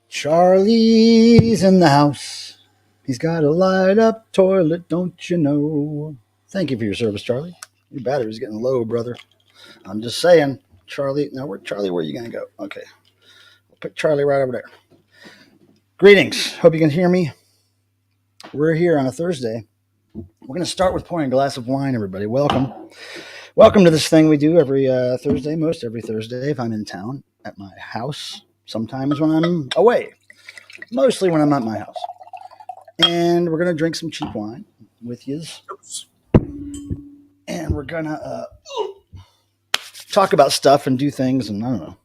Charlie's in the house. He's got a light up toilet, don't you know? Thank you for your service, Charlie. Your battery's getting low, brother. I'm just saying, Charlie. Now, Charlie, where are you going to go? Okay. We'll put Charlie right over there. Greetings. Hope you can hear me. We're here on a Thursday. We're going to start with pouring a glass of wine, everybody. Welcome. Welcome to this thing we do every Thursday, most every Thursday if I'm in town at my house. Sometimes when I'm away. Mostly when I'm at my house. And we're going to drink some cheap wine with yous. And we're going to talk about stuff and do things. And I don't know.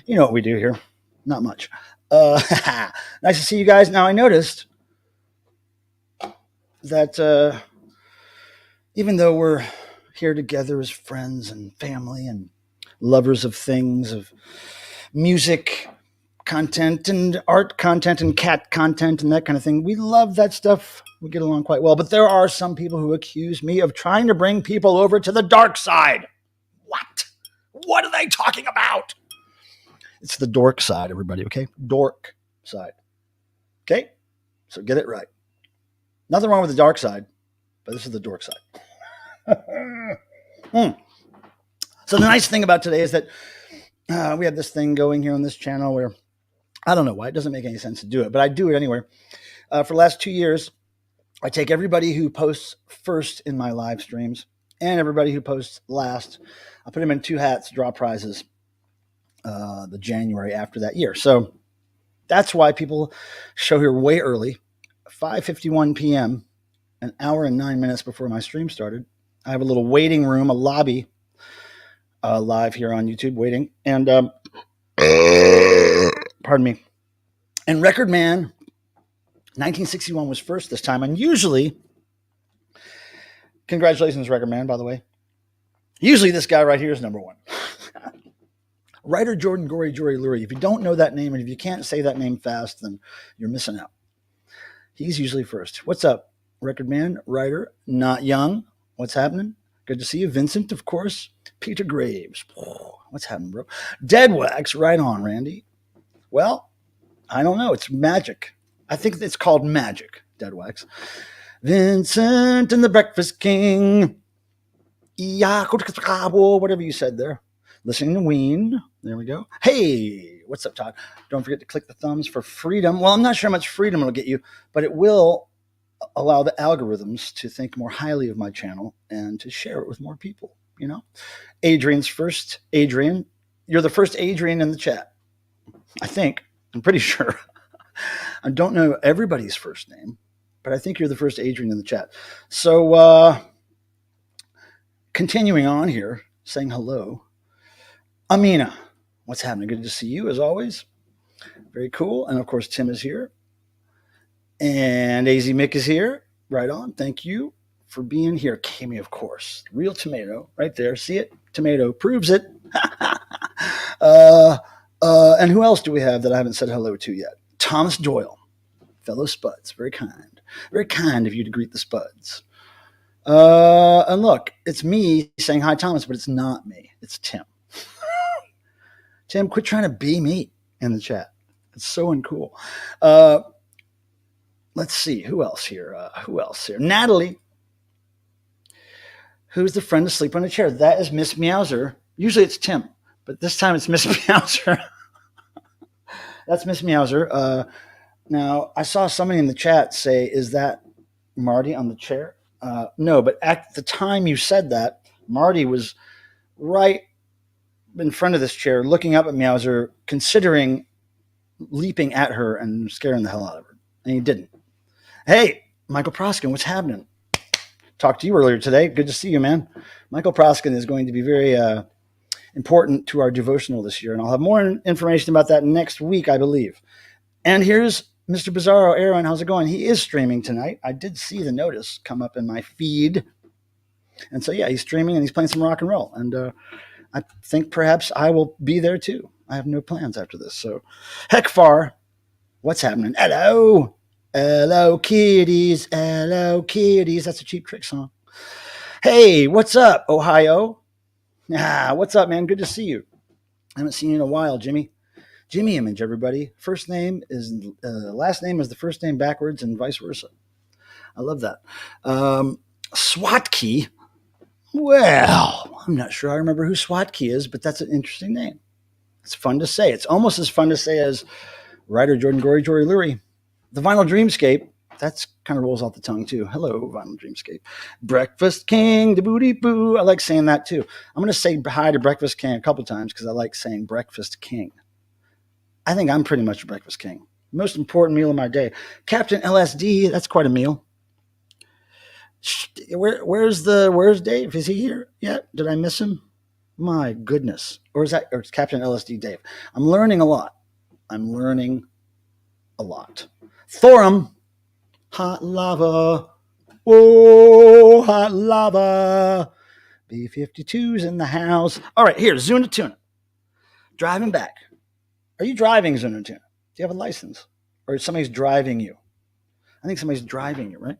You know what we do here. Not much. Nice to see you guys. Now, I noticed that even though we're here together as friends and family and lovers of things, of music content and art content and cat content and that kind of thing, we love that stuff. We get along quite well. But there are some people who accuse me of trying to bring people over to the dark side. What? What are they talking about? It's the dork side, everybody, okay? Dork side. Okay? So get it right. Nothing wrong with the dark side, but this is the dork side. So the nice thing about today is that we have this thing going here on this channel where I don't know why. It doesn't make any sense to do it, but I do it anyway. For the last 2 years, I take everybody who posts first in my live streams and everybody who posts last. I put them in 2 hats, draw prizes the January after that year. So that's why people show here way early, 5:51 p.m., an hour and 9 minutes before my stream started. I have a little waiting room, a lobby live here on YouTube waiting. And pardon me. And Record Man 1961 was first this time. And usually, congratulations, Record Man, by the way. Usually this guy right here is number 1. Writer Jordan Gory Jory Lurie. If you don't know that name and if you can't say that name fast, then you're missing out. He's usually first. What's up, Record Man, writer, not young. What's happening? Good to see you. Vincent, of course. Peter Graves. Oh, what's happening, bro? Dead Wax. Right on, Randy. Well, I don't know. It's magic. I think it's called magic, Dead Wax. Vincent and the Breakfast King. Whatever you said there. Listening to Ween. There we go. Hey, what's up, Todd? Don't forget to click the thumbs for freedom. Well, I'm not sure how much freedom it'll get you, but it will allow the algorithms to think more highly of my channel and to share it with more people, you know? Adrian's first. Adrian, you're the first Adrian in the chat. I think. I'm pretty sure. I don't know everybody's first name, but I think you're the first Adrian in the chat. So, continuing on here, saying hello. Amina, what's happening? Good to see you, as always. Very cool. And, of course, Tim is here. And AZ Mick is here. Right on. Thank you for being here. Kami, of course. Real tomato. Right there. See it? Tomato proves it. And who else do we have that I haven't said hello to yet? Thomas Doyle. Fellow Spuds. Very kind. Very kind of you to greet the Spuds. And look, it's me saying hi, Thomas, but it's not me. It's Tim. Tim, quit trying to be me in the chat. It's so uncool. Let's see. Who else here? Natalie, who's the friend asleep on a chair. That is Miss Meowser. Usually it's Tim, but this time it's Miss Meowser. That's Miss Meowser. Now, I saw somebody in the chat say, is that Marty on the chair? No, but at the time you said that, Marty was right in front of this chair, looking up at Meowser, considering leaping at her and scaring the hell out of her. And he didn't. Hey, Michael Proskin, what's happening? Talked to you earlier today. Good to see you, man. Michael Proskin is going to be very important to our devotional this year, and I'll have more information about that next week, I believe. And here's Mr. Bizarro. Aaron, how's it going? He is streaming tonight. I did see the notice come up in my feed. And so, yeah, he's streaming and he's playing some rock and roll. And I think perhaps I will be there too. I have no plans after this. So, heck far, what's happening? Hello. Hello, kitties. Hello, kitties. That's a Cheap Trick song. Hey, what's up, Ohio? What's up, man? Good to see you. I haven't seen you in a while, Jimmy. Jimmy Image, everybody. First name is last name is the first name backwards, and vice versa. I love that. SWAT key. Well, I'm not sure I remember who SWAT key is, but that's an interesting name. It's fun to say. It's almost as fun to say as writer Jordan Gory, Jory Lurie. The Vinyl Dreamscape. That's kind of rolls off the tongue too. Hello, Vinyl Dreamscape. Breakfast King, the booty boo. I like saying that too. I'm going to say hi to Breakfast King a couple times because I like saying Breakfast King. I think I'm pretty much a Breakfast King. Most important meal of my day. Captain LSD. That's quite a meal. Where's Dave? Is he here yet? Did I miss him? My goodness. Or it's Captain LSD Dave? I'm learning a lot. Thorum, hot lava. Whoa, hot lava. B-52's in the house. All right, here, Zuna Tuna. Driving back. Are you driving, Zuna Tuna? Do you have a license? Or somebody's driving you? I think somebody's driving you, right?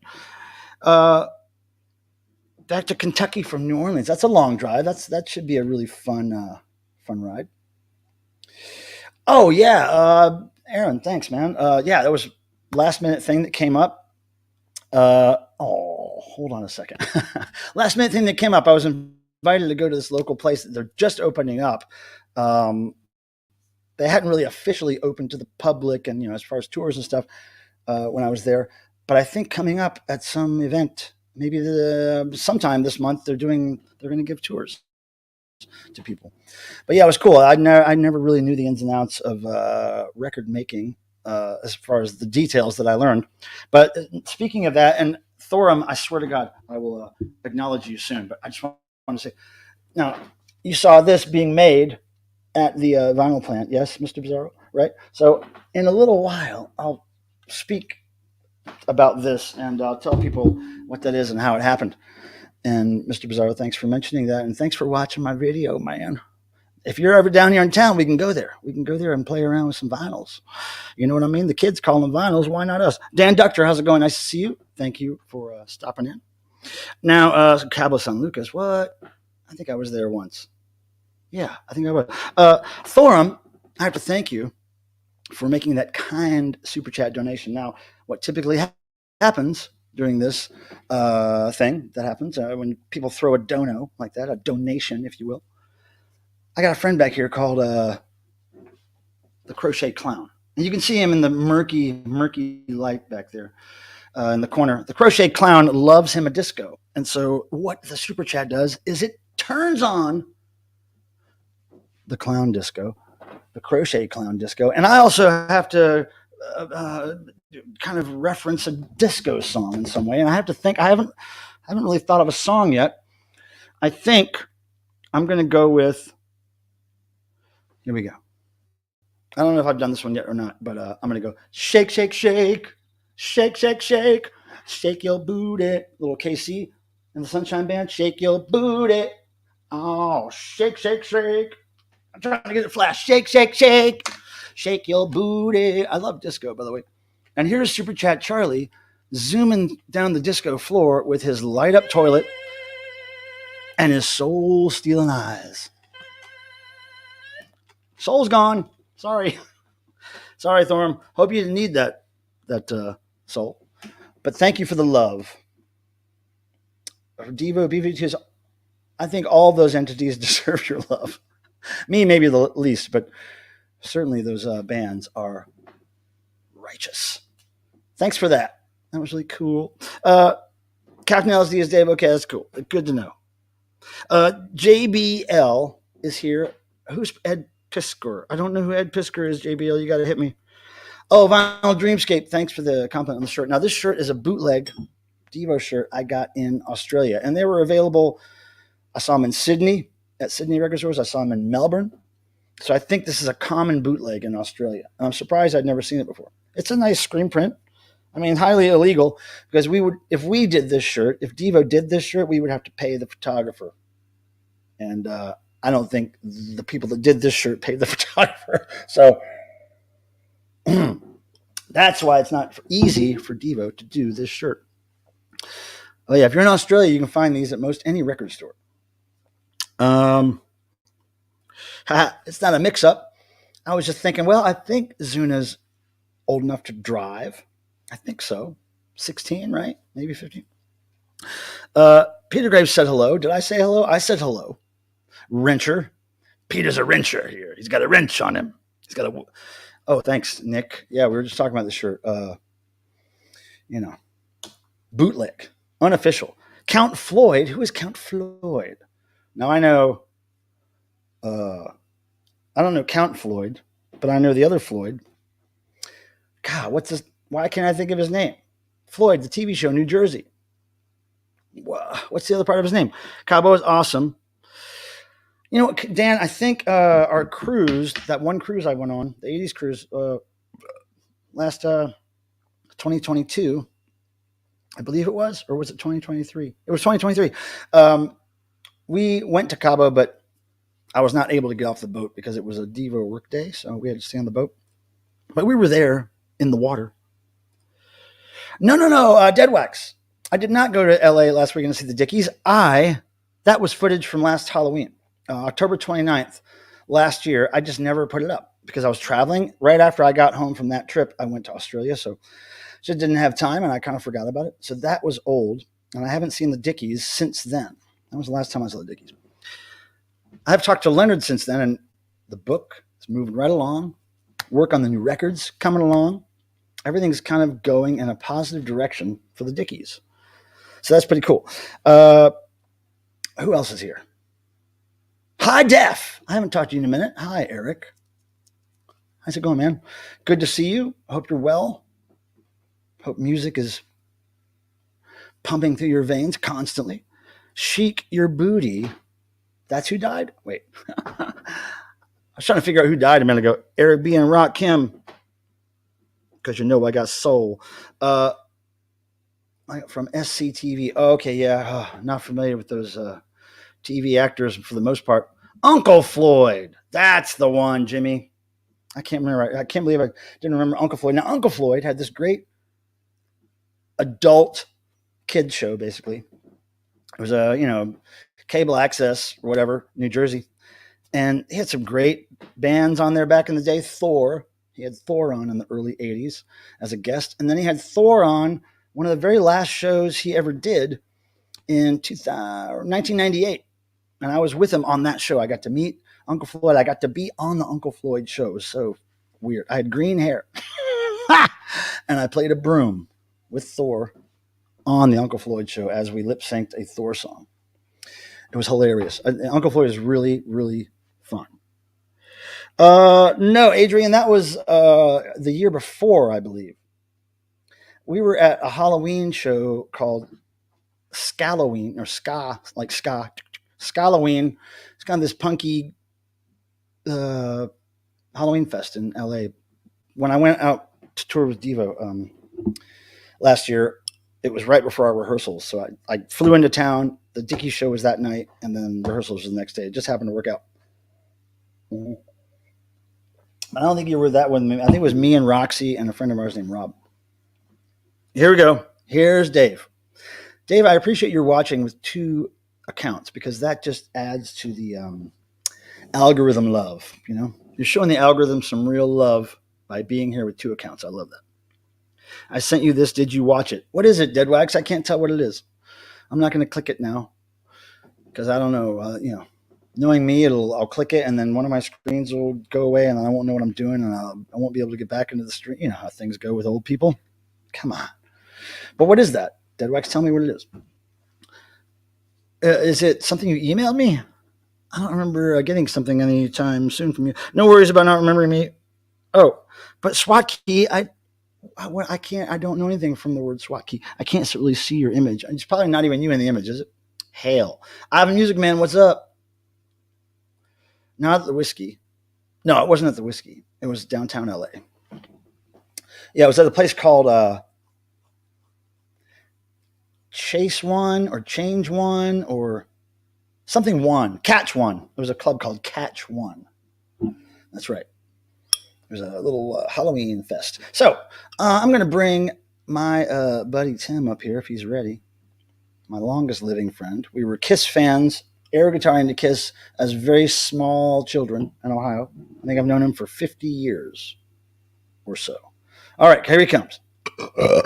Back to Kentucky from New Orleans. That's a long drive. That should be a really fun ride. Oh yeah, Aaron, thanks, man. Yeah, that was last minute thing that came up. Hold on a second. Last minute thing that came up. I was invited to go to this local place that they're just opening up. They hadn't really officially opened to the public, and as far as tours and stuff, when I was there. But I think coming up at some event, maybe sometime this month, they're going to give tours to people. But yeah, it was cool. I never really knew the ins and outs of record making as far as the details that I learned. But speaking of that, and Thorum, I swear to God, I will acknowledge you soon. But I just want to say, now you saw this being made at the vinyl plant, yes, Mr. Bizarro, right? So in a little while, I'll speak about this and I'll tell people what that is and how it happened. And Mr. Bizarro, thanks for mentioning that, and thanks for watching my video, man. If you're ever down here in town, we can go there. We can go there and play around with some vinyls. You know what I mean? The kids call them vinyls. Why not us? Dan Ductor, how's it going? Nice to see you. Thank you for stopping in. Now, Cabo San Lucas. What? I think I was there once. Yeah, I think I was. Thorum, I have to thank you for making that kind super chat donation. Now, what typically happens during this thing that happens when people throw a dono like that, a donation, if you will. I got a friend back here called the Crochet Clown. And you can see him in the murky light back there in the corner. The Crochet Clown loves him a disco. And so what the super chat does is it turns on the clown disco, the Crochet Clown disco. And I also have to kind of reference a disco song in some way. And I have to think, I haven't really thought of a song yet. I think I'm going to go with, here we go. I don't know if I've done this one yet or not, but I'm going to go shake, shake, shake, shake, shake, shake, shake your booty. Little KC and the Sunshine Band, shake your booty. Oh, shake, shake, shake. I'm trying to get it flash. Shake, shake, shake, shake your booty. I love disco, by the way. And here's Super Chat Charlie zooming down the disco floor with his light up toilet and his soul stealing eyes. Soul's gone. Sorry, Thorm. Hope you didn't need that soul. But thank you for the love. Devo, BV2s, I think all those entities deserve your love. Me, maybe the least, but certainly those bands are righteous. Thanks for that. That was really cool. Captain LSD is Dave. Okay, that's cool. Good to know. JBL is here. Who's Ed Pisker? I don't know who Ed Pisker is, JBL. You got to hit me. Oh, Vinyl Dreamscape. Thanks for the compliment on the shirt. Now, this shirt is a bootleg Devo shirt I got in Australia, and they were available. I saw them in Sydney at Sydney record stores. I saw them in Melbourne. So I think this is a common bootleg in Australia. And I'm surprised I'd never seen it before. It's a nice screen print. I mean, highly illegal because if we did this shirt, if Devo did this shirt, we would have to pay the photographer. And I don't think the people that did this shirt paid the photographer. So that's why it's not easy for Devo to do this shirt. Oh yeah, if you're in Australia, you can find these at most any record store. It's not a mix-up. I was just thinking, well, I think Zuna's old enough to drive. I think so. 16, right? Maybe 15. Peter Graves said hello. Did I say hello? I said hello. Wrencher. Peter's a wrencher here. He's got a wrench on him. He's got a. Oh, thanks, Nick. Yeah, we were just talking about the shirt. You know, bootleg, unofficial. Count Floyd. Who is Count Floyd? Now I know. I don't know Count Floyd, but I know the other Floyd. God, what's this? Why can't I think of his name? Floyd, the TV show, New Jersey. What's the other part of his name? Cabo is awesome. You know, Dan, I think our cruise, that one cruise I went on, the 80s cruise, last 2022, I believe it was, or was it 2023? It was 2023. We went to Cabo, but I was not able to get off the boat because it was a Devo work day, so we had to stay on the boat. But we were there in the water. No, Dead Wax. I did not go to LA last weekend to see the Dickies. That was footage from last Halloween, October 29th last year. I just never put it up because I was traveling. Right after I got home from that trip, I went to Australia, so just didn't have time, and I kind of forgot about it. So that was old, and I haven't seen the Dickies since then. That was the last time I saw the Dickies. I've talked to Leonard since then, and the book is moving right along. Work on the new records coming along. Everything's kind of going in a positive direction for the Dickies. So that's pretty cool. Who else is here? Hi, Def. I haven't talked to you in a minute. Hi, Eric. How's it going, man? Good to see you. I hope you're well. Hope music is pumping through your veins constantly. Chic your booty. That's who died? Wait. I was trying to figure out who died a minute ago. Eric B. and Rock Kim. Because you know I got soul. From SCTV. Oh, okay, yeah. Not familiar with those TV actors for the most part. Uncle Floyd. That's the one, Jimmy. I can't remember. I can't believe I didn't remember Uncle Floyd. Now, Uncle Floyd had this great adult kid show, basically. It was a, cable access or whatever, New Jersey. And he had some great bands on there back in the day. Thor. He had Thor on in the early 80s as a guest. And then he had Thor on one of the very last shows he ever did in 1998. And I was with him on that show. I got to meet Uncle Floyd. I got to be on the Uncle Floyd show. It was so weird. I had green hair. And I played a broom with Thor on the Uncle Floyd show as we lip synced a Thor song. It was hilarious. Uncle Floyd is really, really fun. No, Adrian, that was the year before, I believe. We were at a Halloween show called Scalloween, or Ska, like Ska. Scalloween. It's kind of this punky Halloween fest in LA. When I went out to tour with Devo last year, it was right before our rehearsals. So I flew into town. The Dickie show was that night, and then rehearsals was the next day. It just happened to work out. Mm-hmm. I don't think you were that one. I think it was me and Roxy and a friend of ours named Rob. Here we go. Here's Dave. Dave, I appreciate your watching with 2 accounts because that just adds to the algorithm love. You're showing the algorithm some real love by being here with 2 accounts. I love that. I sent you this. Did you watch it? What is it, Deadwax? I can't tell what it is. I'm not going to click it now because I don't know. Knowing me, I'll click it and then one of my screens will go away and I won't know what I'm doing and I won't be able to get back into the stream. You know how things go with old people. Come on. But what is that? Deadwax, tell me what it is. Is it something you emailed me? I don't remember getting something anytime soon from you. No worries about not remembering me. Oh, but SWAT key, I can't. I don't know anything from the word SWAT key. I can't really see your image. It's probably not even you in the image, is it? Hail. Ivan Music Man, what's up? Not at the Whiskey. No, it wasn't at the Whiskey. It was downtown LA. Yeah, it was at a place called Chase One or Change One or something One. Catch One. There was a club called Catch One. That's right. There's a little Halloween fest. So I'm going to bring my buddy Tim up here if he's ready. My longest living friend. We were Kiss fans air guitar into Kiss as very small children in Ohio. I think I've known him for 50 years or so. All right, here he comes.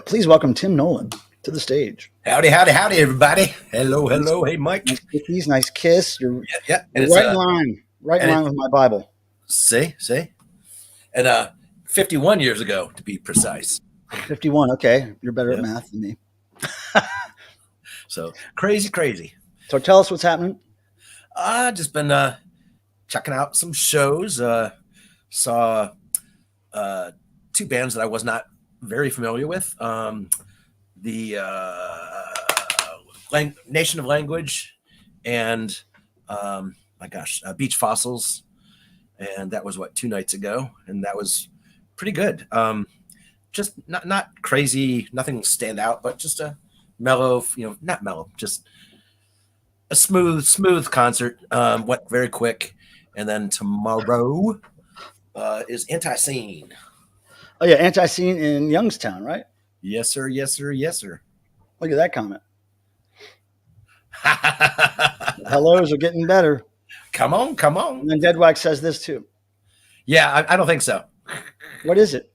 Please welcome Tim Nolan to the stage. Howdy, howdy, howdy, everybody. Hello, hello. Hey, Mike. Nice Kickies, nice Kiss. You're Yeah. right in line. Right in line with my Bible. See? And 51 years ago, to be precise. 51. Okay. You're better at math than me. So crazy. So tell us what's happening. Just been checking out some shows. Saw two bands that I was not very familiar with. The Nation of Language and Beach Fossils. And that was 2 nights ago. And that was pretty good. Just not crazy, nothing stand out, but just a mellow, not mellow, just a smooth concert. Went very quick. And then tomorrow is Anti-Scene. Oh, yeah. Anti-Scene in Youngstown, right? Yes, sir. Look at that comment. Hellos are getting better. Come on. And then Deadwax says this too. Yeah, I don't think so. What is it?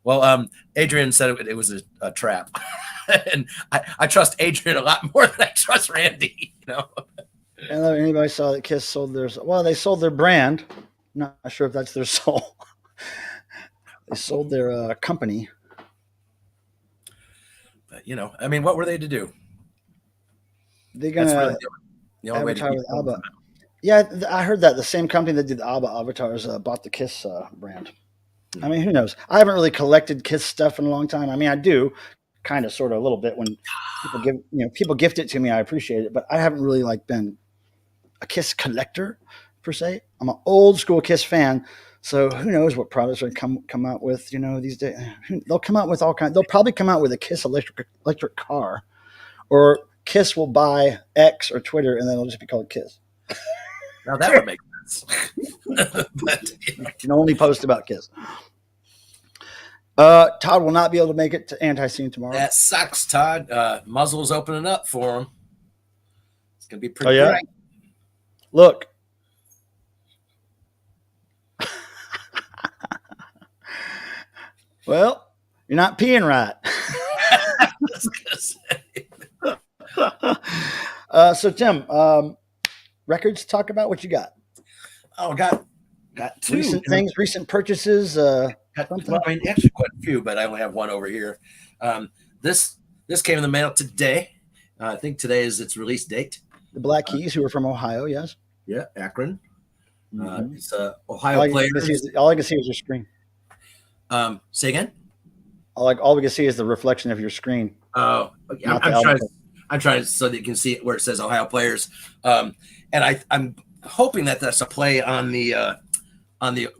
Well, Adrian said it was a trap. And I trust Adrian a lot more than I trust Randy, And anybody saw that Kiss sold they sold their brand. Not sure if that's their soul. They sold their company. But, what were they to do? They're going to advertise with ABBA. Yeah, I heard that. The same company that did the ABBA avatars bought the Kiss brand. I mean, who knows? I haven't really collected Kiss stuff in a long time. I mean, I do kind of, sort of, a little bit when people gift it to me. I appreciate it, but I haven't really been a Kiss collector per se. I'm an old school Kiss fan, so who knows what products are going to come out with? These days they'll come out with all kinds. They'll probably come out with a Kiss electric car, or Kiss will buy X or Twitter, and then it'll just be called Kiss. Now that would make sense. But you can only post about Kiss. Todd will not be able to make it to Anti-Scene tomorrow. That sucks, Todd. Muzzle's opening up for him. It's gonna be pretty great. Look. Well, you're not peeing right. So Tim, records, talk about what you got. Oh, got two recent things, recent purchases. Actually quite a few, but I only have one over here. This came in the mail today. I think today is its release date. The Black Keys, who are from Ohio, yes. Yeah, Akron. It's Ohio Players. All I can see is your screen. Say again. All we can see is the reflection of your screen. Oh, okay. I'm trying so that you can see it where it says Ohio Players. And I'm hoping that that's a play on the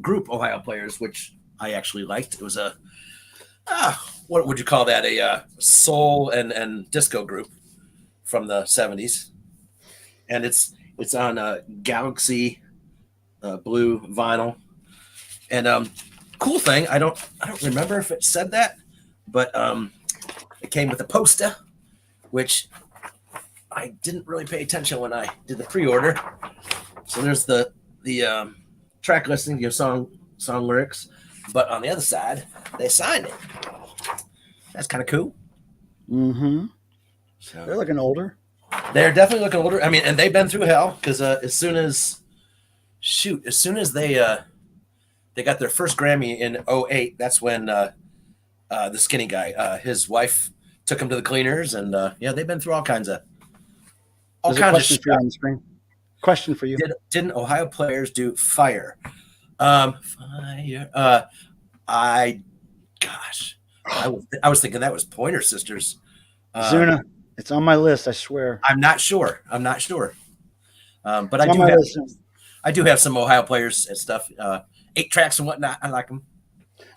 group Ohio Players, which I actually liked. It was what would you call that? A soul and disco group from the 70s, and it's on a Galaxy blue vinyl. And cool thing, I don't remember if it said that, but it came with a poster, which I didn't really pay attention when I did the pre-order. So there's the track listing, your song lyrics, but on the other side they signed it. That's kind of cool. Mm-hmm. So they're looking older. They're definitely looking older. I mean, and they've been through hell because as soon as they got their first Grammy in 2008, that's when the skinny guy, his wife took him to the cleaners, and they've been through all kinds of stuff. On the screen. Question for you: Didn't Ohio Players do Fire? Fire. I was thinking that was Pointer Sisters. Zuna, it's on my list. I swear. I'm not sure. But I do have some Ohio Players and stuff. 8 tracks and whatnot. I like them.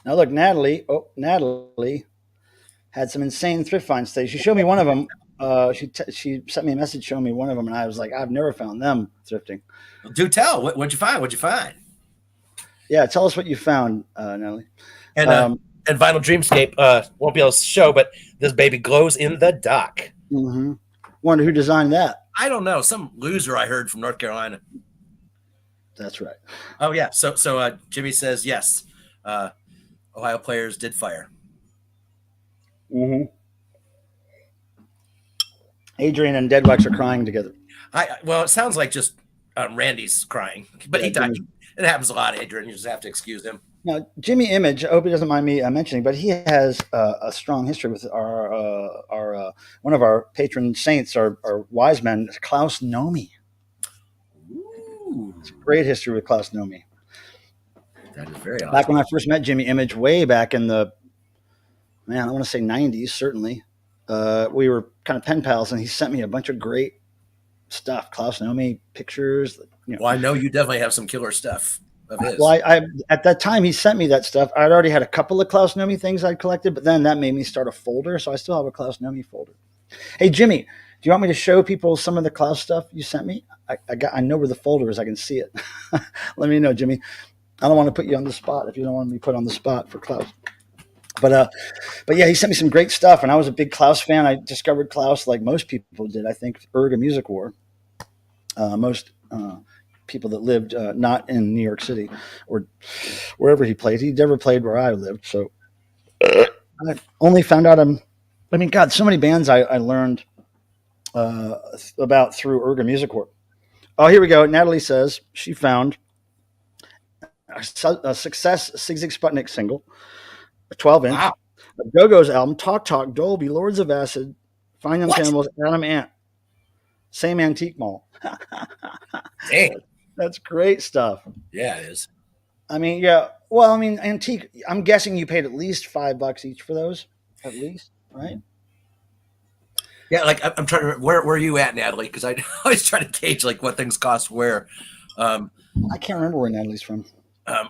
Now look, Natalie had some insane thrift finds today. She showed me one of them. She sent me a message showing me one of them, and I was like, I've never found them thrifting. Well, do tell. What'd you find? Yeah, tell us what you found, Natalie. And Vinyl Dreamscape won't be able to show, but this baby glows in the dark. Mm-hmm. Wonder who designed that. I don't know. Some loser I heard from North Carolina. That's right. Oh yeah. So Jimmy says yes. Ohio players did fire. Mm-hmm. Adrian and Deadwax are crying together. Well, it sounds like just Randy's crying, but Yeah, he died. It happens a lot, Adrian. You just have to excuse him. Now, Jimmy Image, I hope he doesn't mind me mentioning, but he has a strong history with our one of our patron saints, our wise men, Klaus Nomi. Ooh. It's a great history with Klaus Nomi. That is very awesome. Back when I first met Jimmy Image, way back in the, I want to say 90s, certainly, we were kind of pen pals, and he sent me a bunch of great stuff. Klaus Nomi pictures. Well, I know you definitely have some killer stuff of his. Well, I at that time he sent me that stuff. I'd already had a couple of Klaus Nomi things I'd collected, but then that made me start a folder, so I still have a Klaus Nomi folder. Hey, Jimmy, do you want me to show people some of the Klaus stuff you sent me? I know where the folder is. I can see it. Let me know, Jimmy. I don't want to put you on the spot if you don't want to be put on the spot for Klaus. But yeah, he sent me some great stuff, and I was a big Klaus fan. I discovered Klaus like most people did. I think Erga Music War. Most people that lived not in New York City or wherever he played. He never played where I lived, so I only found out God, so many bands I learned about through Erga Music War. Oh, here we go. Natalie says she found a Success Sigue Sputnik single, a 12-inch, wow. a Go-Go's album, Talk Talk, Dolby, Lords of Acid, Fine Young Cannibals, Adam Ant, same Antique Mall. Damn. That's great stuff. Yeah, it is. I mean, yeah. Well, I mean, Antique, I'm guessing you paid at least $5 each for those, at least, right? Yeah, like I'm trying to remember, where are you at, Natalie? Because I always try to gauge like what things cost where. I can't remember where Natalie's from.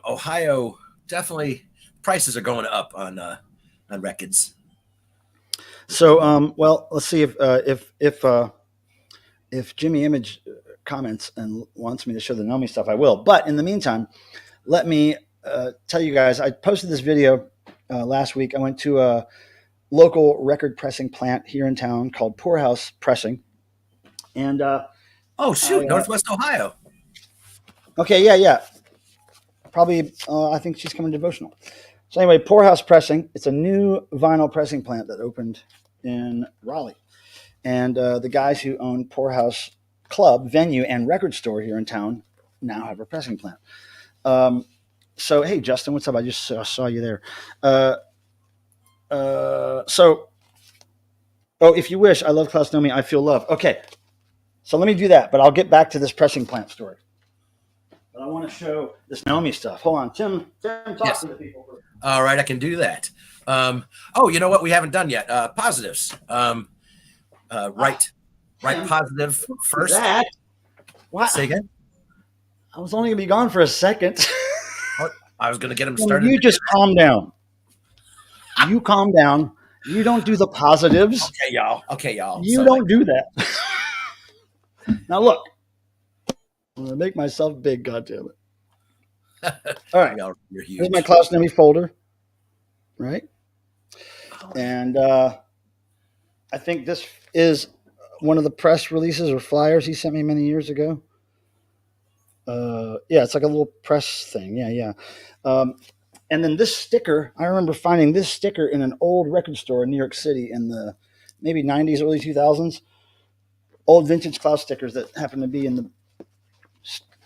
Ohio, definitely prices are going up on records. So, well, let's see if Jimmy Image comments and wants me to show the Nomi stuff, I will. But in the meantime, let me tell you guys, I posted this video last week. I went to a local record pressing plant here in town called Poorhouse Pressing. And Northwest Ohio. Okay, yeah. Probably, I think she's coming devotional. So anyway, Poorhouse Pressing. It's a new vinyl pressing plant that opened in Raleigh. And the guys who own Poorhouse Club, venue, and record store here in town now have a pressing plant. So, hey, Justin, what's up? I just saw you there. If you wish, I love Klaus Nomi. I feel love. Okay, so let me do that, but I'll get back to this pressing plant story. But I want to show this Nomi stuff. Hold on, Tim, talk to the people. All right, I can do that. You know what we haven't done yet? Positives. Right positive first. That? What? Say again? I was only going to be gone for a second. I was going to get him started. You just calm down. You calm down. You don't do the positives. Okay, y'all. You don't do that. Now look, I'm going to make myself big, goddammit. All right. You're huge. Here's my Klaus Nomi folder. Right? And I think this is one of the press releases or flyers he sent me many years ago. Yeah, it's like a little press thing. Yeah. And then this sticker, I remember finding this sticker in an old record store in New York City in the maybe 90s, early 2000s. Old vintage Klaus stickers that happened to be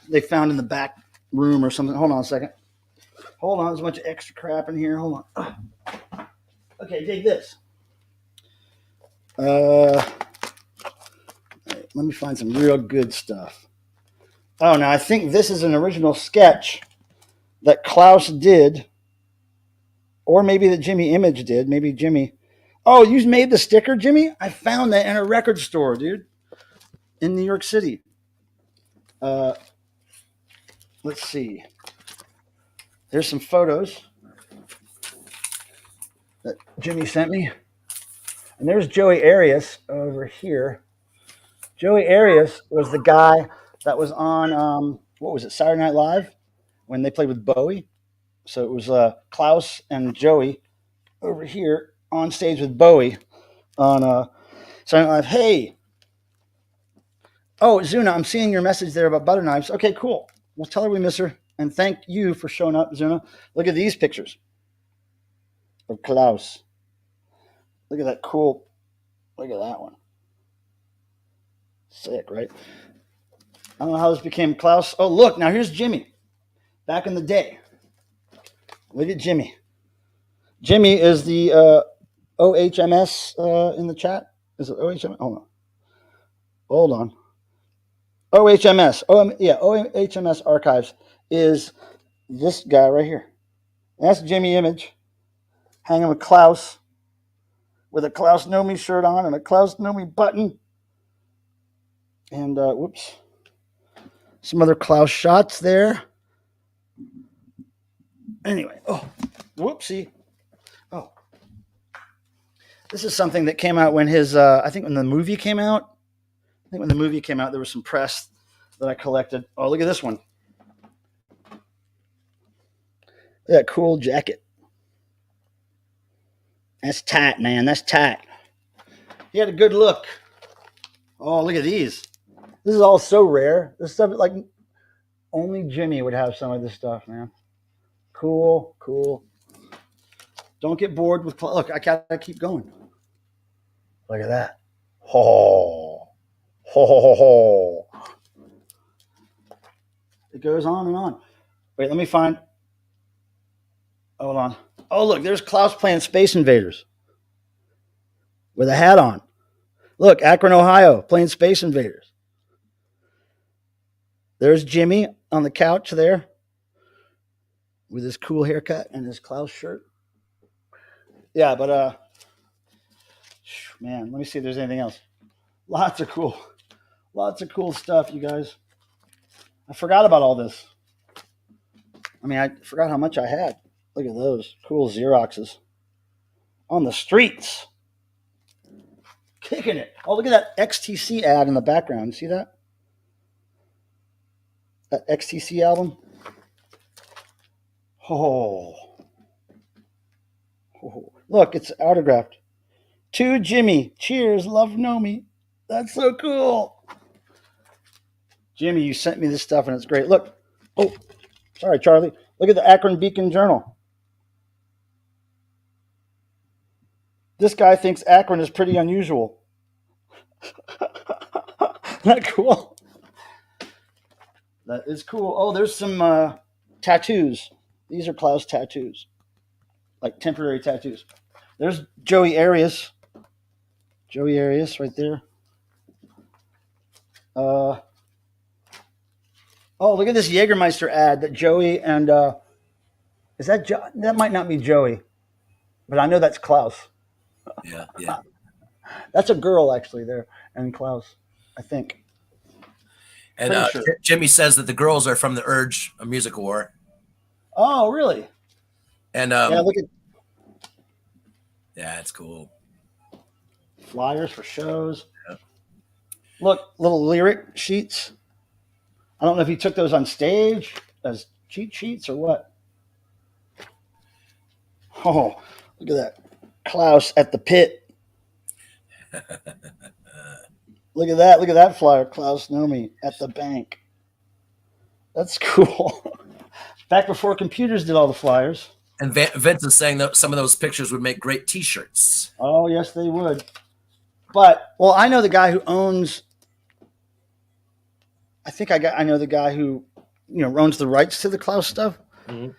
they found in the back room or something. Hold on a second. Hold on, there's a bunch of extra crap in here. Hold on. Okay, dig this. Let me find some real good stuff. Oh, now I think this is an original sketch that Klaus did, or maybe that Jimmy Image did. Maybe Jimmy. Oh, you made the sticker, Jimmy? I found that in a record store, dude, in New York City. Let's see. There's some photos that Jimmy sent me. And there's Joey Arias over here. Joey Arias was the guy that was on, what was it, Saturday Night Live when they played with Bowie. So it was Klaus and Joey over here on stage with Bowie on Saturday Night Live. Hey, Oh, Zuna, I'm seeing your message there about butter knives. Okay, cool. We'll tell her we miss her. And thank you for showing up, Zuna. Look at these pictures of Klaus. Look at that cool. Look at that one. Sick, right? I don't know how this became Klaus. Oh, look, now here's Jimmy. Back in the day. Look at Jimmy. Jimmy is the OHMS in the chat. Is it OHMS? Hold on. OHMS. OHMS Archives is this guy right here. That's Jimmy Image. Hanging with Klaus. With a Klaus Know Me shirt on and a Klaus Know Me button. And, whoops. Some other Klaus shots there. Anyway. Oh, whoopsie. Oh. This is something that came out when his, I think when the movie came out. I think when the movie came out, there was some press that I collected. Oh, look at this one. Look at that cool jacket. That's tight, man. That's tight. He had a good look. Oh, look at these. This is all so rare. This stuff, like, only Jimmy would have some of this stuff, man. Cool, cool. Don't get bored with. Look, I gotta keep going. Look at that. Ho, ho, ho, ho, ho. It goes on and on. Wait, let me find. Hold on. Oh, look, there's Klaus playing Space Invaders with a hat on. Look, Akron, Ohio, playing Space Invaders. There's Jimmy on the couch there with his cool haircut and his Klaus shirt. Yeah, but man, let me see if there's anything else. Lots of cool stuff, you guys. I forgot about all this. I mean, I forgot how much I had. Look at those cool Xeroxes on the streets. Kicking it. Oh, look at that XTC ad in the background. You see that? That XTC album. Oh. Look, it's autographed. To Jimmy. Cheers. Love Know Me. That's so cool. Jimmy, you sent me this stuff and it's great. Look. Oh, sorry, Charlie. Look at the Akron Beacon Journal. This guy thinks Akron is pretty unusual. Isn't that cool? That is cool. Oh, there's some tattoos. These are Klaus tattoos. Like temporary tattoos. There's Joey Arias. Joey Arias right there. Oh, look at this Jägermeister ad that Joey and is that that might not be Joey, but I know that's Klaus. Yeah, yeah. That's a girl actually there, and Klaus, I think. And sure. Jimmy says that the girls are from the Urge, a music war. Oh, really? And yeah, look at. Yeah, it's cool. Flyers for shows. Yeah. Look, little lyric sheets. I don't know if he took those on stage as cheat sheets or what. Oh, look at that. Klaus at the pit. Look at that. Look at that flyer. Klaus Know Me at the bank. That's cool. Back before computers did all the flyers. And Vince is saying that some of those pictures would make great T-shirts. Oh, yes, they would. But, well, I know the guy who owns. I know the guy who, owns the rights to the Klaus stuff. Mm-hmm.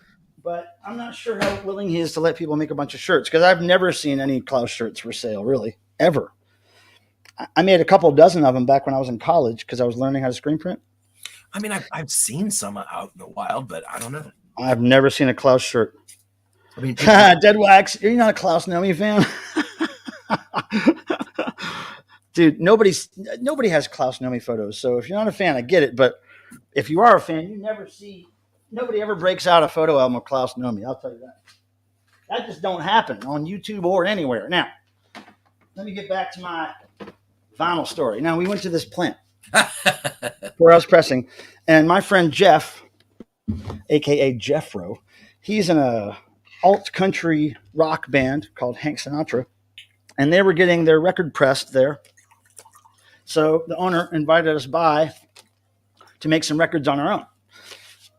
But I'm not sure how willing he is to let people make a bunch of shirts because I've never seen any Klaus shirts for sale, really, ever. I made a couple dozen of them back when I was in college because I was learning how to screen print. I mean, I've seen some out in the wild, but I don't know. I've never seen a Klaus shirt. I mean, Dead Wax, you're not a Klaus Know Me fan? Dude, nobody has Klaus Know Me photos. So if you're not a fan, I get it. But if you are a fan, nobody ever breaks out a photo album of Klaus Know Me. I'll tell you that. That just don't happen on YouTube or anywhere. Now, let me get back to my vinyl story. Now, we went to this plant where I was pressing, and my friend Jeff, a.k.a. Jeffro, he's in a alt country rock band called Hank Sinatra, and they were getting their record pressed there. So the owner invited us by to make some records on our own.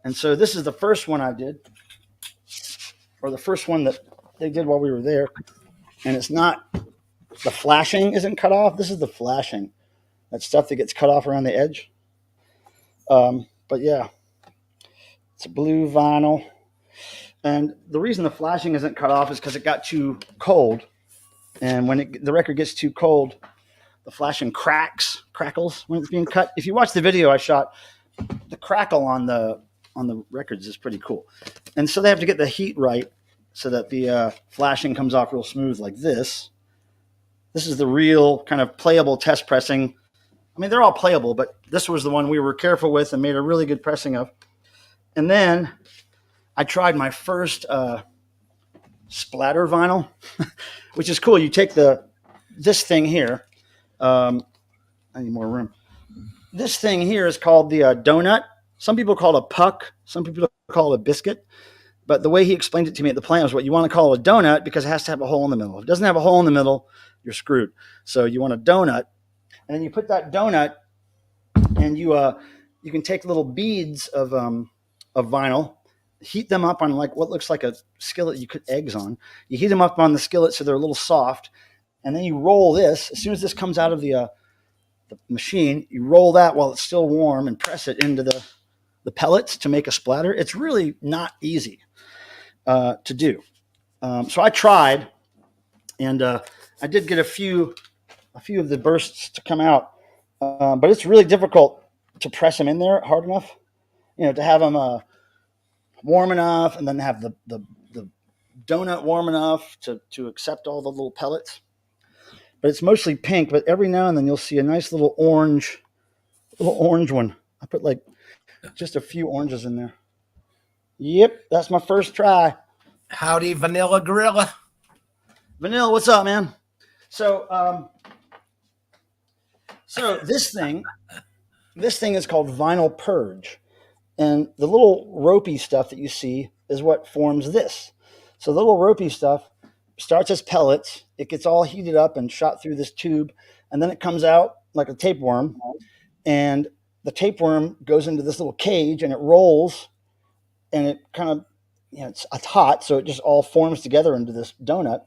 And so this is the first one I did, or the first one that they did while we were there. And it's not, the flashing isn't cut off. This is the flashing. That stuff that gets cut off around the edge. But yeah, it's a blue vinyl. And the reason the flashing isn't cut off is because it got too cold. And when the record gets too cold, the flashing crackles when it's being cut. If you watch the video I shot, the crackle on the records is pretty cool. And so they have to get the heat right so that the flashing comes off real smooth like this. This is the real kind of playable test pressing. I mean, they're all playable, but this was the one we were careful with and made a really good pressing of. And then I tried my first splatter vinyl, which is cool. You take this thing here. I need more room. This thing here is called the donut. Some people call it a puck. Some people call it a biscuit. But the way he explained it to me at the plant was what you want to call a donut because it has to have a hole in the middle. If it doesn't have a hole in the middle, you're screwed. So you want a donut. And then you put that donut and you can take little beads of vinyl, heat them up on like what looks like a skillet you put eggs on. You heat them up on the skillet so they're a little soft. And then you roll this. As soon as this comes out of the machine, you roll that while it's still warm and press it into the pellets to make a splatter. It's really not easy to do. So I tried, and I did get a few of the bursts to come out, but it's really difficult to press them in there hard enough, to have them warm enough, and then have the donut warm enough to accept all the little pellets. But it's mostly pink, but every now and then you'll see a nice little orange one. I put like just a few oranges in there. Yep, that's my first try. Howdy, Vanilla Gorilla. Vanilla, what's up, man? So this thing is called vinyl purge. And the little ropey stuff that you see is what forms this. So the little ropey stuff starts as pellets. It gets all heated up and shot through this tube, and then it comes out like a tapeworm. And the tapeworm goes into this little cage, and it rolls, and it kind of, it's hot, so it just all forms together into this donut.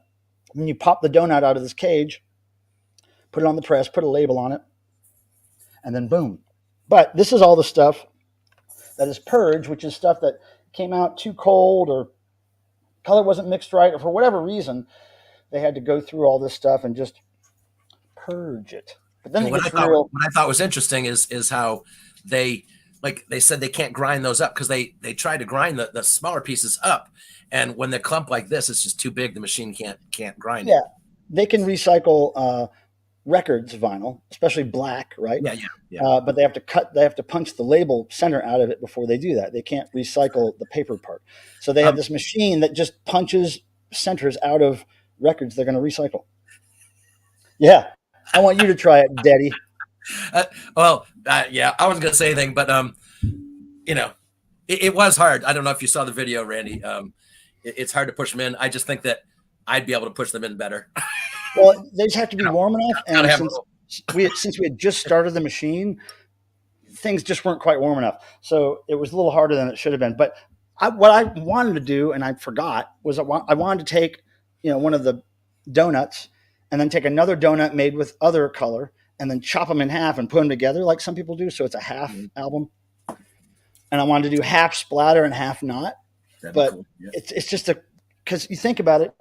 And then you pop the donut out of this cage, put it on the press, put a label on it, and then boom. But this is all the stuff that is purge, which is stuff that came out too cold or color wasn't mixed right, or for whatever reason, they had to go through all this stuff and just purge it. But then what I thought was interesting is how they said they can't grind those up because they try to grind the smaller pieces up, and when they're clumped like this, it's just too big. The machine can't grind it. Yeah, they can recycle records vinyl, especially black, right? Yeah. But they have to punch the label center out of it before they do that. They can't recycle the paper part. So they have this machine that just punches centers out of records they're going to recycle. Yeah. I want you to try it, Daddy. Yeah, I wasn't going to say anything, but, it was hard. I don't know if you saw the video, Randy. It's hard to push them in. I just think that I'd be able to push them in better. Well, they just have to be warm enough. And since we had just started the machine, things just weren't quite warm enough. So it was a little harder than it should have been. But what I wanted to do, and I forgot, was I wanted to take, one of the donuts and then take another donut made with other color and then chop them in half and put them together like some people do. So it's a half album. And I wanted to do half splatter and half not. But cool. Yeah. It's just because you think about it,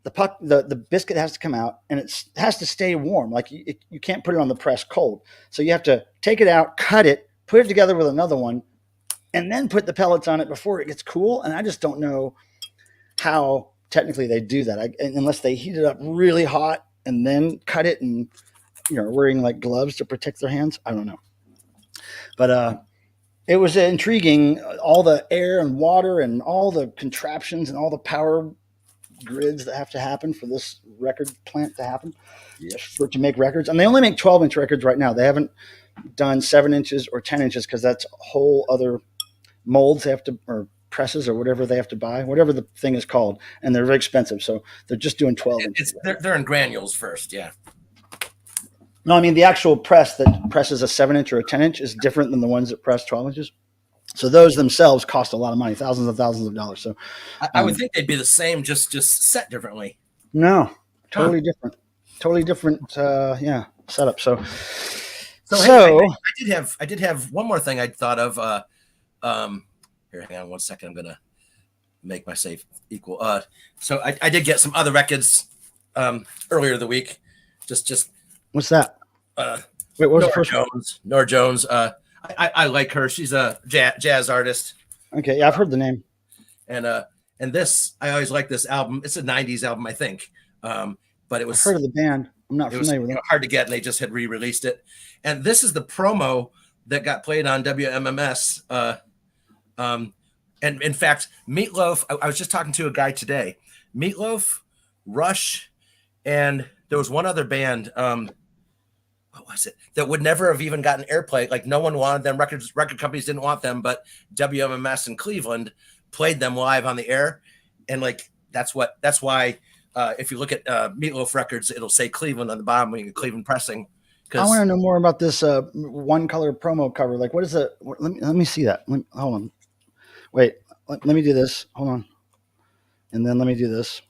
the biscuit has to come out and it has to stay warm. Like you can't put it on the press cold. So you have to take it out, cut it, put it together with another one, and then put the pellets on it before it gets cool. And I just don't know how technically they do that unless they heat it up really hot and then cut it and, wearing like gloves to protect their hands. I don't know. But it was intriguing, all the air and water and all the contraptions and all the power grids that have to happen for this record plant to happen, for it to make records. And they only make 12-inch records right now. They haven't done 7 inches or 10 inches because that's a whole other molds they have to, or presses or whatever they have to buy, whatever the thing is called. And they're very expensive. So they're just doing 12 inches. They're in granules first. Yeah. No, I mean the actual press that presses a 7-inch or a 10-inch is different than the ones that press 12 inches. So those themselves cost a lot of money, thousands and thousands of dollars. So I would think they'd be the same, just set differently. no, Huh. totally different. Yeah, setup. So hey, I did have one more thing I'd thought of. Here, hang on 1 second. I'm gonna make my safe equal. So I did get some other records earlier the week. Just what's that? uh, Wait, what was Nora the first Jones. Nora Jones. I like her. She's a jazz artist. one? Okay, yeah, I've heard the name. And this, I always like this album. It's a '90s album, I think. But it was I've heard of the band. I'm not familiar with it. Hard to get, and they just had re-released it. And this is the promo that got played on WMMS. And in fact, Meatloaf. I was just talking to a guy today. Meatloaf, Rush, and there was one other band. What was it that would never have even gotten airplay? Like no one wanted them. Record companies didn't want them, but WMMS in Cleveland played them live on the air, and like that's why. If you look at Meatloaf records, it'll say Cleveland on the bottom when you Cleveland pressing. I want to know more about this one color promo cover. Like, what is it? Let me see that. Hold on. Wait. Let me do this. Hold on. And then let me do this.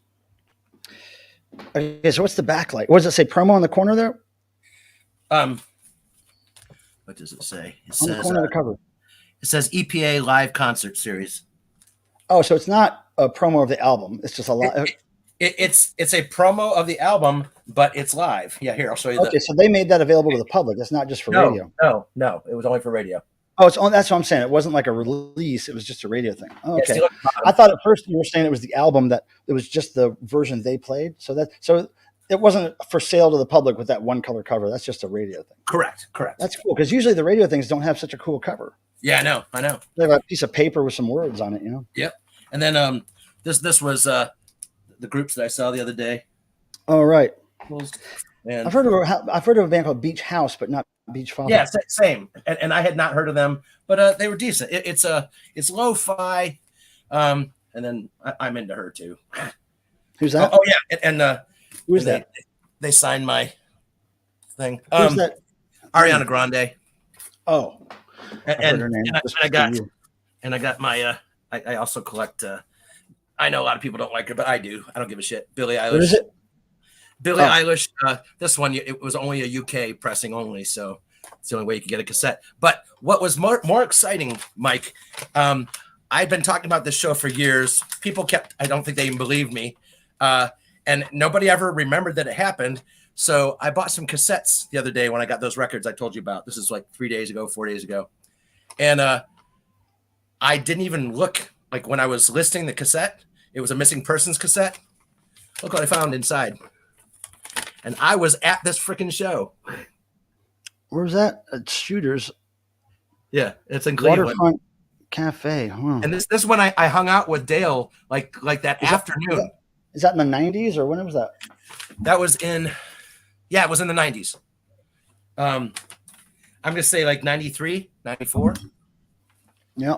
Okay, so what's the backlight? What does it say? Promo in the corner there? What does it say? It on says, the corner of the cover. It says EPA Live Concert Series. Oh, so it's not a promo of the album. It's just a live. It's a promo of the album, but it's live. Yeah, here I'll show you. Okay, so they made that available to the public. It's not just for radio. No, it was only for radio. Oh, that's what I'm saying. It wasn't like a release. It was just a radio thing. Oh, okay. Yeah, I thought at first you were saying it was the album, that it was just the version they played. So it wasn't for sale to the public with that one color cover. That's just a radio thing. Correct. That's cool, because usually the radio things don't have such a cool cover. Yeah, I know. They have a piece of paper with some words on it, you know. Yep. And then this was the groups that I saw the other day. Oh, right. And I've heard of a band called Beach House, but not Beach Father. Yeah, same. And I had not heard of them, but they were decent. It's lo-fi, and then I'm into her too. Who's that? Oh yeah, and who is that? They signed my thing. Who's that? Ariana Grande. Oh, and I got my. I also collect. I know a lot of people don't like her, but I do. I don't give a shit. Billie Eilish. What is it? Billie Eilish. This one, it was only a UK pressing only, so it's the only way you could get a cassette. But what was more exciting, Mike? I'd been talking about this show for years. People I don't think they even believed me, and nobody ever remembered that it happened. So I bought some cassettes the other day when I got those records I told you about. This is like 4 days ago, and I didn't even look. Like when I was listing the cassette, it was a missing persons cassette. Look what I found inside. And I was at this freaking show. Where was that? At Shooters. Yeah, it's in Cleveland. Waterfront Cafe. Huh. And this one I hung out with Dale like that afternoon. Is that in the 90s or when was that? That was it was in the 90s. I'm going to say like 93, 94. Yeah.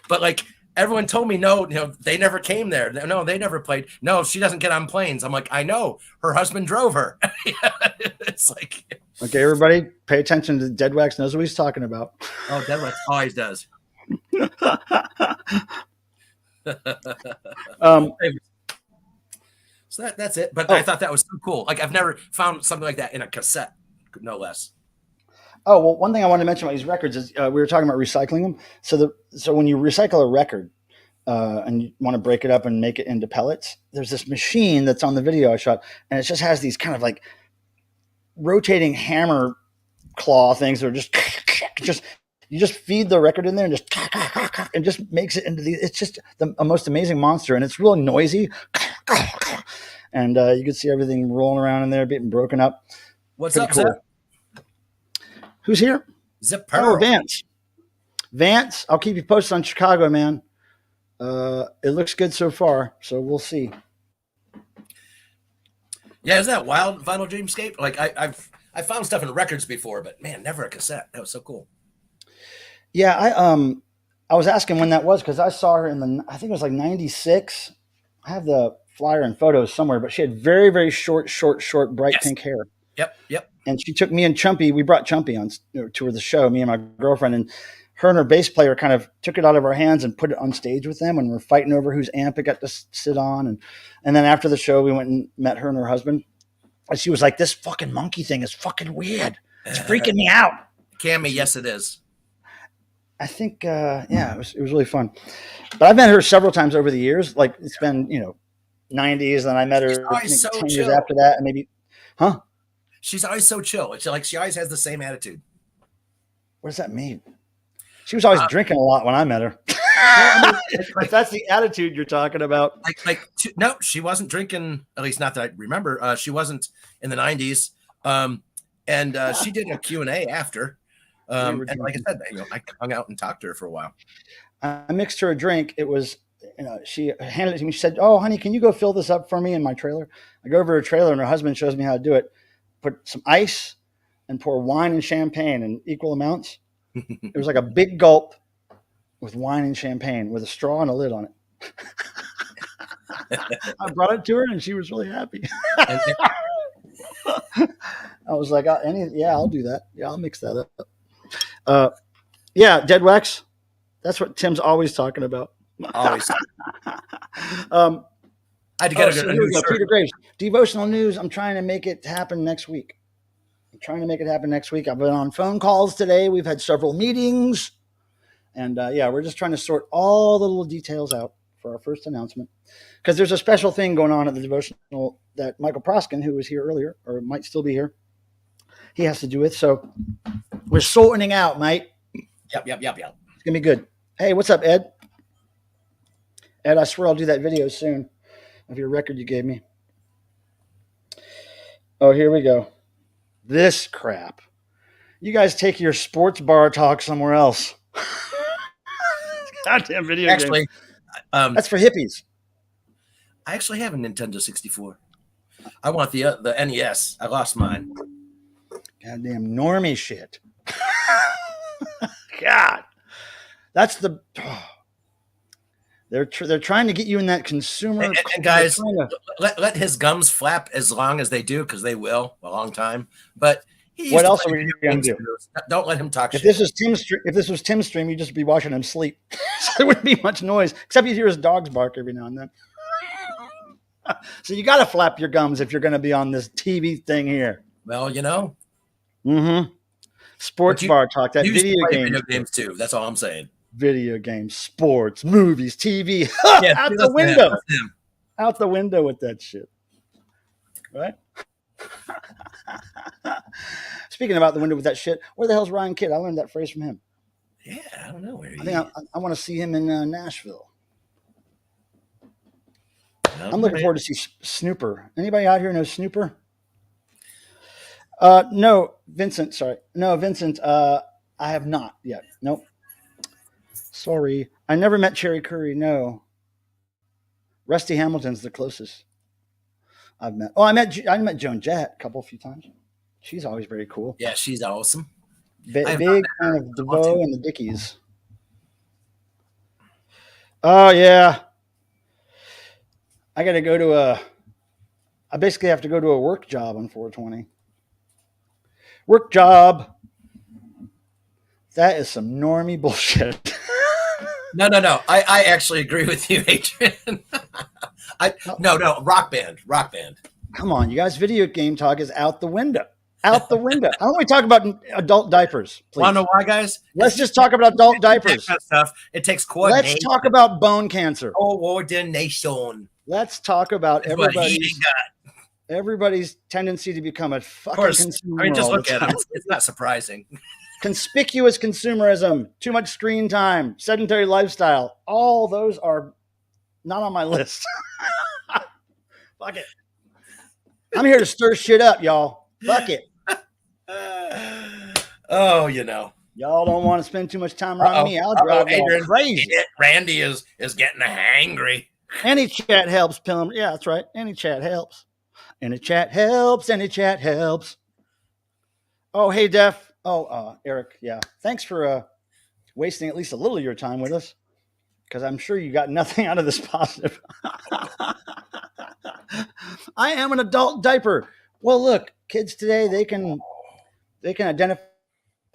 But like everyone told me, no, they never came there. No, they never played. No, she doesn't get on planes. I'm like, I know. Her husband drove her. It's like. Okay, everybody, pay attention to Dead Wax knows what he's talking about. Oh, Dead Wax always does. So that's it. But I thought that was so cool. Like I've never found something like that in a cassette, no less. Oh, well, one thing I wanted to mention about these records is we were talking about recycling them. So when you recycle a record and you want to break it up and make it into pellets, there's this machine that's on the video I shot, and it just has these kind of like rotating hammer claw things that are just you just feed the record in there and just makes it into it's just the most amazing monster, and it's real noisy. And you can see everything rolling around in there, being broken up. What's up, cool. Who's here? Zip Pearl. Oh, Vance, I'll keep you posted on Chicago, man. It looks good so far, so we'll see. Yeah, isn't that wild, Vinyl Dreamscape? Like I found stuff in records before, but man, never a cassette. That was so cool. Yeah, I was asking when that was because I saw her I think it was like 96. I have the flyer and photos somewhere, but she had very, very short, bright pink hair. Yep. and she took me and Chumpy. We brought Chumpy on to the show, me and my girlfriend, and her bass player kind of took it out of our hands and put it on stage with them when we're fighting over whose amp it got to sit on. And then after the show, we went and met her and her husband. And she was like, "This fucking monkey thing is fucking weird. It's freaking me out." Cammy, yes, it is. I think, yeah, it was really fun. But I've met her several times over the years. Like it's been, 90s, and I met her so 10 chill. years after that, and maybe, huh? She's always so chill. It's like she always has the same attitude. What does that mean? She was always drinking a lot when I met her. If that's the attitude you're talking about. No, she wasn't drinking, at least not that I remember. She wasn't in the 90s. And she did a Q&A after. And like I said, I hung out and talked to her for a while. I mixed her a drink. It was, she handed it to me. She said, "Oh, honey, can you go fill this up for me in my trailer?" I go over to her trailer, and her husband shows me how to do it. Put some ice and pour wine and champagne in equal amounts. It was like a big gulp with wine and champagne with a straw and a lid on it. I brought it to her, and she was really happy. I was like, I'll do that. Yeah, I'll mix that up. Yeah, Dead Wax. That's what Tim's always talking about. Always. I had to get a new shirt. Peter Graves. Devotional news. I'm trying to make it happen next week. I've been on phone calls today. We've had several meetings. And we're just trying to sort all the little details out for our first announcement. Because there's a special thing going on at the devotional that Michael Proskin, who was here earlier, or might still be here, he has to do with. So we're sorting out, mate. Yep. It's going to be good. Hey, what's up, Ed? Ed, I swear I'll do that video soon of your record you gave me. Oh, here we go. This crap. You guys take your sports bar talk somewhere else. Goddamn video game. That's for hippies. I actually have a Nintendo 64. I want the NES. I lost mine. Goddamn normie shit. God. That's the... They're trying to get you in that consumer... And guys, let his gums flap as long as they do, because they will a long time. But what else are we going to do? Don't let him talk shit. If this was Tim's stream, you'd just be watching him sleep. So there wouldn't be much noise, except you'd hear his dogs bark every now and then. So you got to flap your gums if you're going to be on this TV thing here. Well, Mm-hmm. Sports bar talk. That video games too. That's all I'm saying. Video games, sports, movies, TV. Out the window. Out the window with that shit. Right? Speaking about the window with that shit, where the hell's Ryan Kidd? I learned that phrase from him. Yeah, I don't know where he is. I want to see him in Nashville. I'm looking forward to see Snooper. Anybody out here know Snooper? No, Vincent. Sorry. No, Vincent. I have not yet. Nope. Sorry. I never met Cherry Curry. No. Rusty Hamilton's the closest I've met. Oh, I met Joan Jett a few times. She's always very cool. Yeah, she's awesome. Big fan of DeVoe and the Dickies. Oh, yeah. I got to go to I basically have to go to a work job on 420. Work job. That is some normie bullshit. No. I actually agree with you, Adrian. No. Rock band. Come on, you guys. Video game talk is out the window. Out the window. How don't we talk about adult diapers, please? Want to know why, guys? Let's just talk about adult diapers. That kind of stuff. It takes coordination. Let's talk about bone cancer. Coordination. Let's talk about everybody's tendency to become a fucking consumer. I mean, just look at it. It's not surprising. Conspicuous consumerism, too much screen time, sedentary lifestyle. All those are not on my list. Fuck it. I'm here to stir shit up, y'all. Fuck it. Oh, Y'all don't want to spend too much time around me. I'll drive y'all crazy. Randy is getting hangry. Any chat helps, Pilgrim. Yeah, that's right. Any chat helps. Any chat helps. Any chat helps. Oh, hey, Def. Oh, Eric. Yeah. Thanks for wasting at least a little of your time with us, because I'm sure you got nothing out of this positive. I am an adult diaper. Well, look, kids today, they can They can identify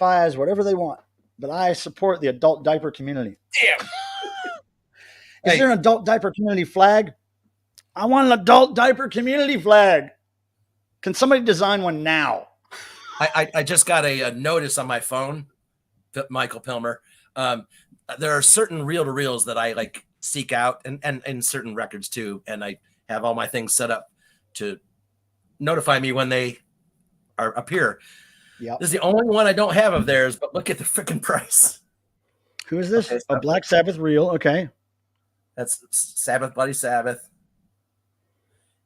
as whatever they want, but I support the adult diaper community. Damn. Is there an adult diaper community flag? I want an adult diaper community flag. Can somebody design one now? I just got a notice on my phone, Michael Pilmer. There are certain reel-to-reels that I like seek out, and certain records too, and I have all my things set up to notify me when they appear. Yep. This is the only one I don't have of theirs, but look at the freaking price. Who is this? Okay, so a Black Sabbath reel. Okay. That's Sabbath Bloody Sabbath.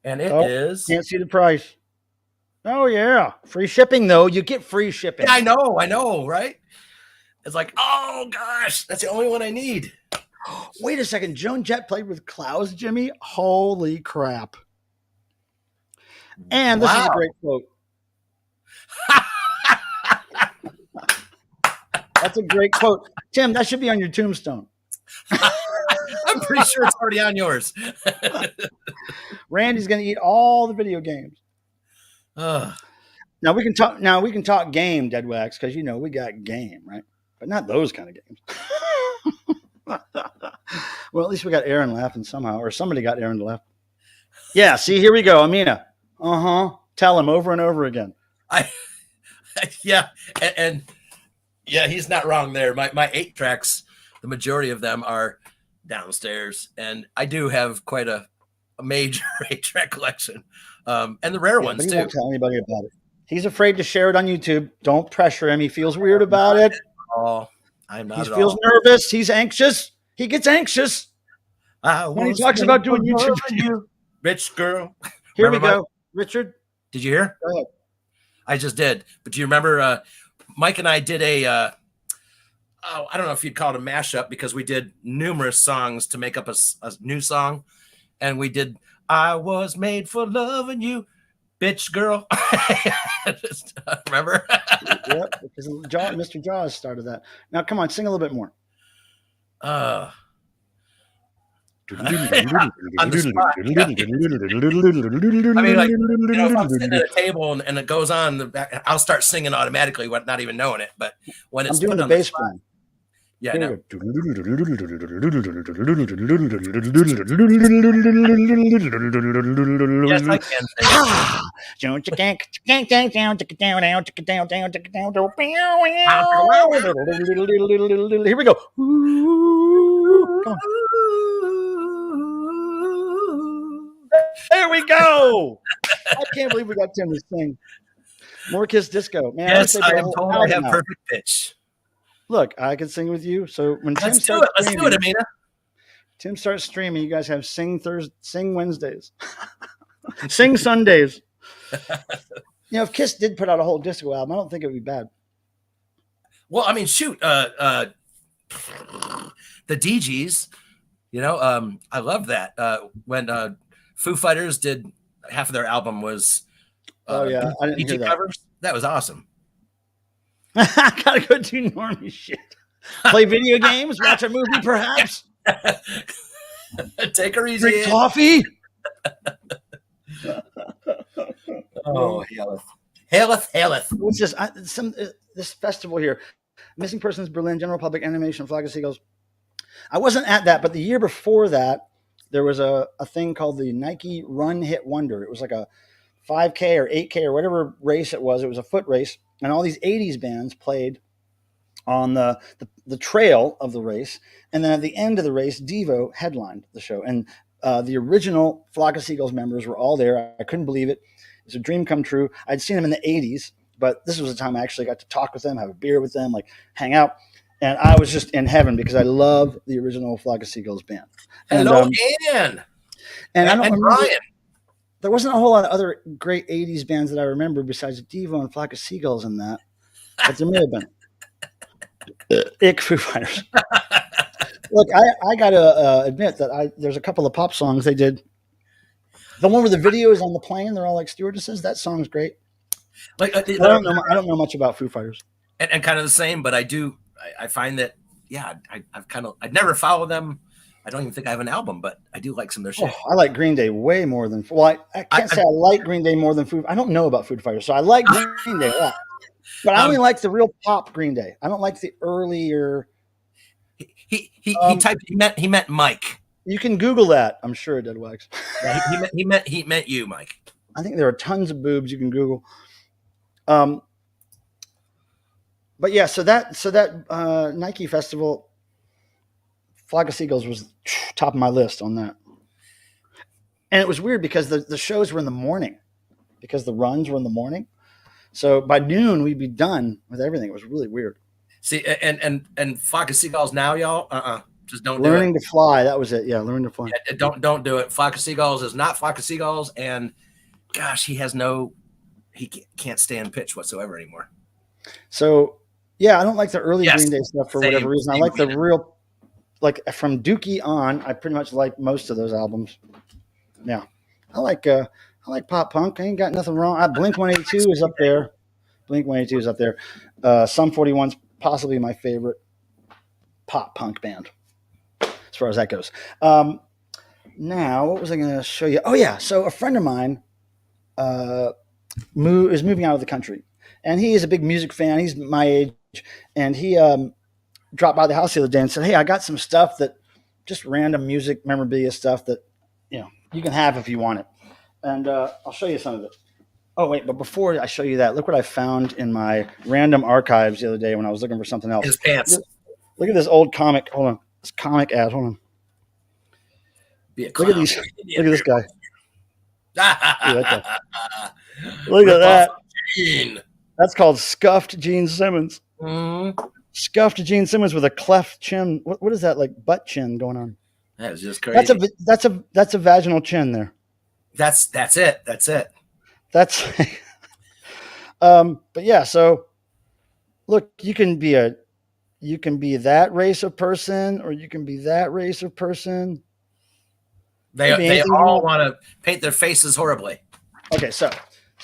And it is. Can't see the price. Oh, yeah. Free shipping, though. You get free shipping. Yeah, I know, right? It's like, oh, gosh, that's the only one I need. Wait a second. Joan Jett played with Klaus, Jimmy? Holy crap. And this is a great quote. That's a great quote. Tim, that should be on your tombstone. I'm pretty sure it's already on yours. Randy's going to eat all the video games. Now we can talk game, Dead Wax, because we got game, right? But not those kind of games. Well, at least we got Aaron laughing somehow, or somebody got Aaron to laugh. Yeah, see, here we go. Amina. Tell him over and over again. Yeah, and yeah, he's not wrong there. My 8 tracks, the majority of them are downstairs, and I do have quite a major 8-track collection, and the rare ones but he too. Won't tell anybody about it. He's afraid to share it on YouTube. Don't pressure him. He feels weird about it. Oh, I'm not. He feels nervous. He's anxious. He gets anxious when he talks about doing YouTube videos. Bitch girl. Here we go. Richard, did you hear? Go ahead. I just did. But do you remember Mike and I did I don't know if you'd call it a mashup, because we did numerous songs to make up a new song. And we did I Was Made for Loving You, Bitch Girl. Remember? Yep, because Mr. Jaws started that. Now, come on, sing a little bit more. On the spot. I mean, like, if I'm sitting at a table and it goes on, I'll start singing automatically, not even knowing it. But when it's I'm doing the bass line. Yeah, I know. Yes, I can sing. Here we go. Come on. There we go. I can't believe we got Tim to sing. More Kiss Disco. Man, yes, I am told I have perfect pitch. Look, I can sing with you. So when Let's do it, Amina. Tim starts streaming. You guys have sing Wednesdays, sing Sundays. If Kiss did put out a whole disco album, I don't think it would be bad. Well, I mean, shoot, the DGs. I love that. When Foo Fighters did half of their album was I didn't hear that. Covers. That was awesome. I gotta go do normie shit. Play video games, watch a movie, perhaps. Take her easy. Drink coffee. Oh, Haileth. What's this? This festival here, Missing Persons Berlin, General Public Animation, Flag of Seagulls. I wasn't at that, but the year before that, there was a thing called the Nike Run Hit Wonder. It was like a 5K or 8K or whatever race it was. It was a foot race. And all these 80s bands played on the trail of the race. And then at the end of the race, Devo headlined the show. And the original Flock of Seagulls members were all there. I couldn't believe it. It was a dream come true. I'd seen them in the 80s, but this was the time I actually got to talk with them, have a beer with them, like hang out. And I was just in heaven because I love the original Flock of Seagulls band. And, hello, Ann. And Brian. There wasn't a whole lot of other great 80s bands that I remember besides Devo and Flock of Seagulls and that. But there may have been. Ick Foo Fighters. Look, I got to admit that there's a couple of pop songs they did. The one where the video is on the plane, they're all like stewardesses. That song's great. Like I don't know much about Foo Fighters. And kind of the same, but I find that, I'd never follow them. I don't even think I have an album, but I do like some of their shit. I like Green Day way more than. Well, I can't say I like Green Day more than Foo. I don't know about Foo Fighters, so I like Green Day a lot. But I only like the real pop Green Day. I don't like the earlier. He typed he meant Mike. You can Google that. I'm sure it did, Wax. Yeah, he meant you, Mike. I think there are tons of boobs you can Google. But yeah, so that Nike festival, Flock of Seagulls was top of my list on that. And it was weird because the shows were in the morning, because the runs were in the morning. So by noon we'd be done with everything. It was really weird. See, and Flock of Seagulls now, y'all. Just don't learning do it. to fly. That was it. Yeah, learning to fly. Yeah, don't do it. Flock of Seagulls is not Flock of Seagulls, and gosh, he can't stand pitch whatsoever anymore. So yeah, I don't like the early Green Day stuff for whatever reason. I like the real, like from Dookie on. I pretty much like most of those albums. Yeah, I like pop punk. I ain't got nothing wrong. Blink 182 is up there. Blink 182 is up there. Sum 41's possibly my favorite pop punk band, as far as that goes. Now, what was I going to show you? Oh yeah, so a friend of mine is moving out of the country, and he is a big music fan. He's my age, and he dropped by the house the other day and said, "Hey, I got some stuff that just random music memorabilia stuff that you can have if you want it." And I'll show you some of it. Oh wait, but before I show you that, look what I found in my random archives the other day when I was looking for something else. His pants. Look at this old comic. Hold on, this comic ad. Hold on. Look at these. Look at this guy. Look at that. Gene. That's called Scuffed Gene Simmons. Mm-hmm. Scuffed Gene Simmons with a cleft chin. What is that, like butt chin going on? That is just crazy. That's a vaginal chin there. That's it. That's but yeah, so look, you can be that race of person, or you can be that race of person. They all want to paint their faces horribly. Okay, so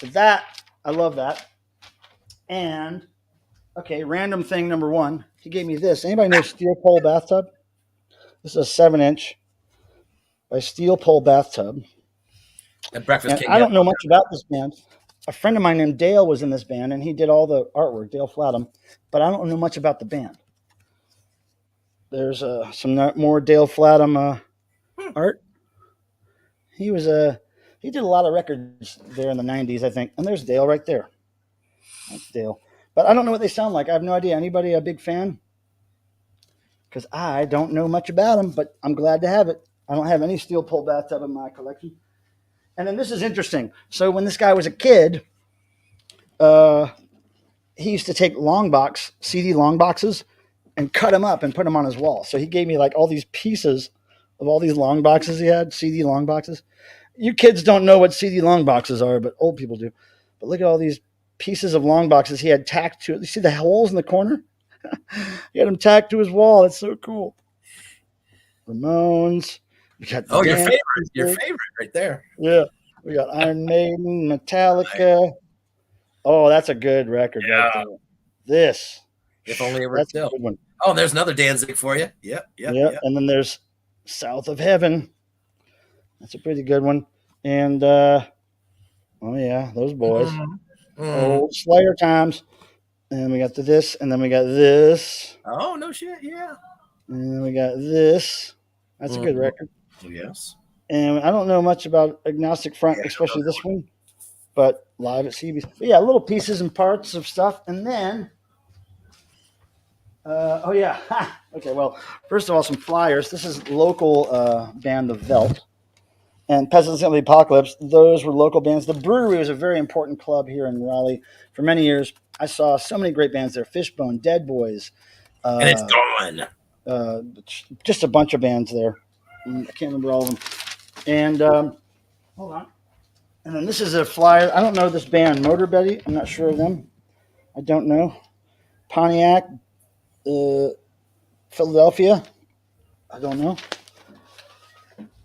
that, I love that. And okay, random thing number one. He gave me this. Anybody know Steel Pole Bathtub? This is a 7-inch by Steel Pole Bathtub. And Breakfast King. I don't know much about this band. A friend of mine named Dale was in this band, and he did all the artwork, Dale Flatham, but I don't know much about the band. There's some more Dale Flatham art. He did a lot of records there in the 90s, I think. And there's Dale right there. That's Dale. But I don't know what they sound like. I have no idea. Anybody a big fan? Because I don't know much about them, but I'm glad to have it. I don't have any Steel Pole Bathtub in my collection. And then this is interesting. So when this guy was a kid, he used to take CD long boxes, and cut them up and put them on his wall. So he gave me like all these pieces of all these long boxes he had, CD long boxes. You kids don't know what CD long boxes are, but old people do. But look at all these pieces of long boxes he had tacked to it. You see the holes in the corner? He had them tacked to his wall. It's so cool. Ramones. We got your favorite right there. Yeah. We got Iron Maiden, Metallica. Oh, that's a good record right there. This. If only it were that's still. a good one. Oh, there's another Danzig for you. Yep. And then there's South of Heaven. That's a pretty good one. And oh yeah, those boys. Old Slayer times. And we got this, and then we got this. Oh no shit, yeah. And then we got this. That's a good record. Yes. And I don't know much about Agnostic Front, especially this one, but live at CB's. But yeah, little pieces and parts of stuff. And then okay, well, first of all, some flyers. This is local band The Velt and Peasants of the Apocalypse. Those were local bands. The Brewery was a very important club here in Raleigh for many years. I saw so many great bands there. Fishbone, Dead Boys. And it's gone. Just a bunch of bands there. I can't remember all of them. And hold on. And then this is a flyer. I don't know this band, Motor Betty. I'm not sure of them. I don't know. Pontiac. Philadelphia, I don't know,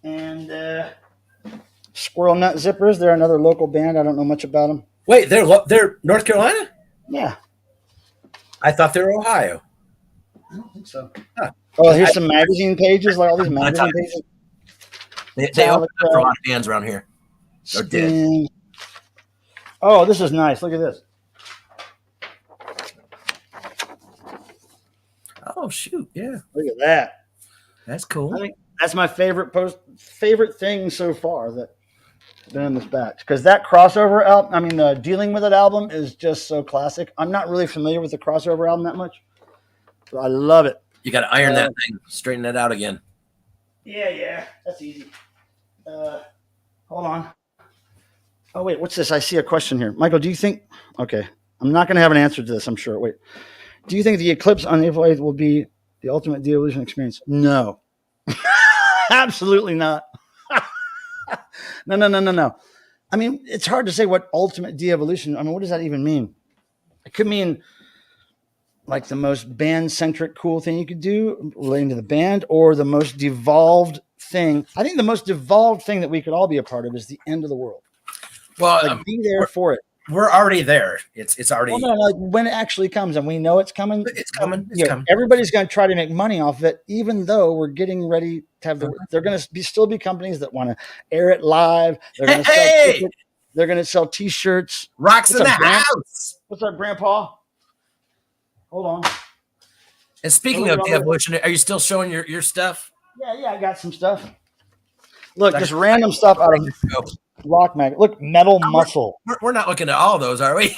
and Squirrel Nut Zippers. They're another local band. I don't know much about them. Wait, they're North Carolina? Yeah, I thought they were Ohio. I don't think so. Huh. Oh, here's some magazine pages, like all these magazine pages. They open up for a lot of bands around here. They're dead. Oh, this is nice. Look at this. Oh shoot! Yeah, Look at that. that's cool. I think that's my favorite thing so far that's been in this batch, because that crossover album, I mean, the Dealing With It album is just so classic. I'm not really familiar with the crossover album that much, but I love it. You got to iron that thing, straighten it out again. Yeah, that's easy. Hold on. Oh wait, what's this? I see a question here, Michael. Do you think? Okay, I'm not going to have an answer to this, I'm sure. Wait, do you think the eclipse on April 8th will be the ultimate de-evolution experience? No, absolutely not. No. I mean, it's hard to say what ultimate de-evolution. I mean, what does that even mean? It could mean like the most band-centric cool thing you could do relating to the band, or the most devolved thing. I think the most devolved thing that we could all be a part of is the end of the world. Well, like, be there for it. We're already there. It's already. Well, no, like when it actually comes, and we know it's coming. It's coming. It's coming. Everybody's going to try to make money off of it, even though we're getting ready to have. They're going to still be companies that want to air it live. They're going to sell tickets. They're going to sell T-shirts. Rocks in the house. What's up, Grandpa? Hold on. And speaking of evolution, are you still showing your stuff? Yeah, I got some stuff. Look, just random stuff out of Rock Mag. Look, Metal Muscle. We're not looking at all those, are we?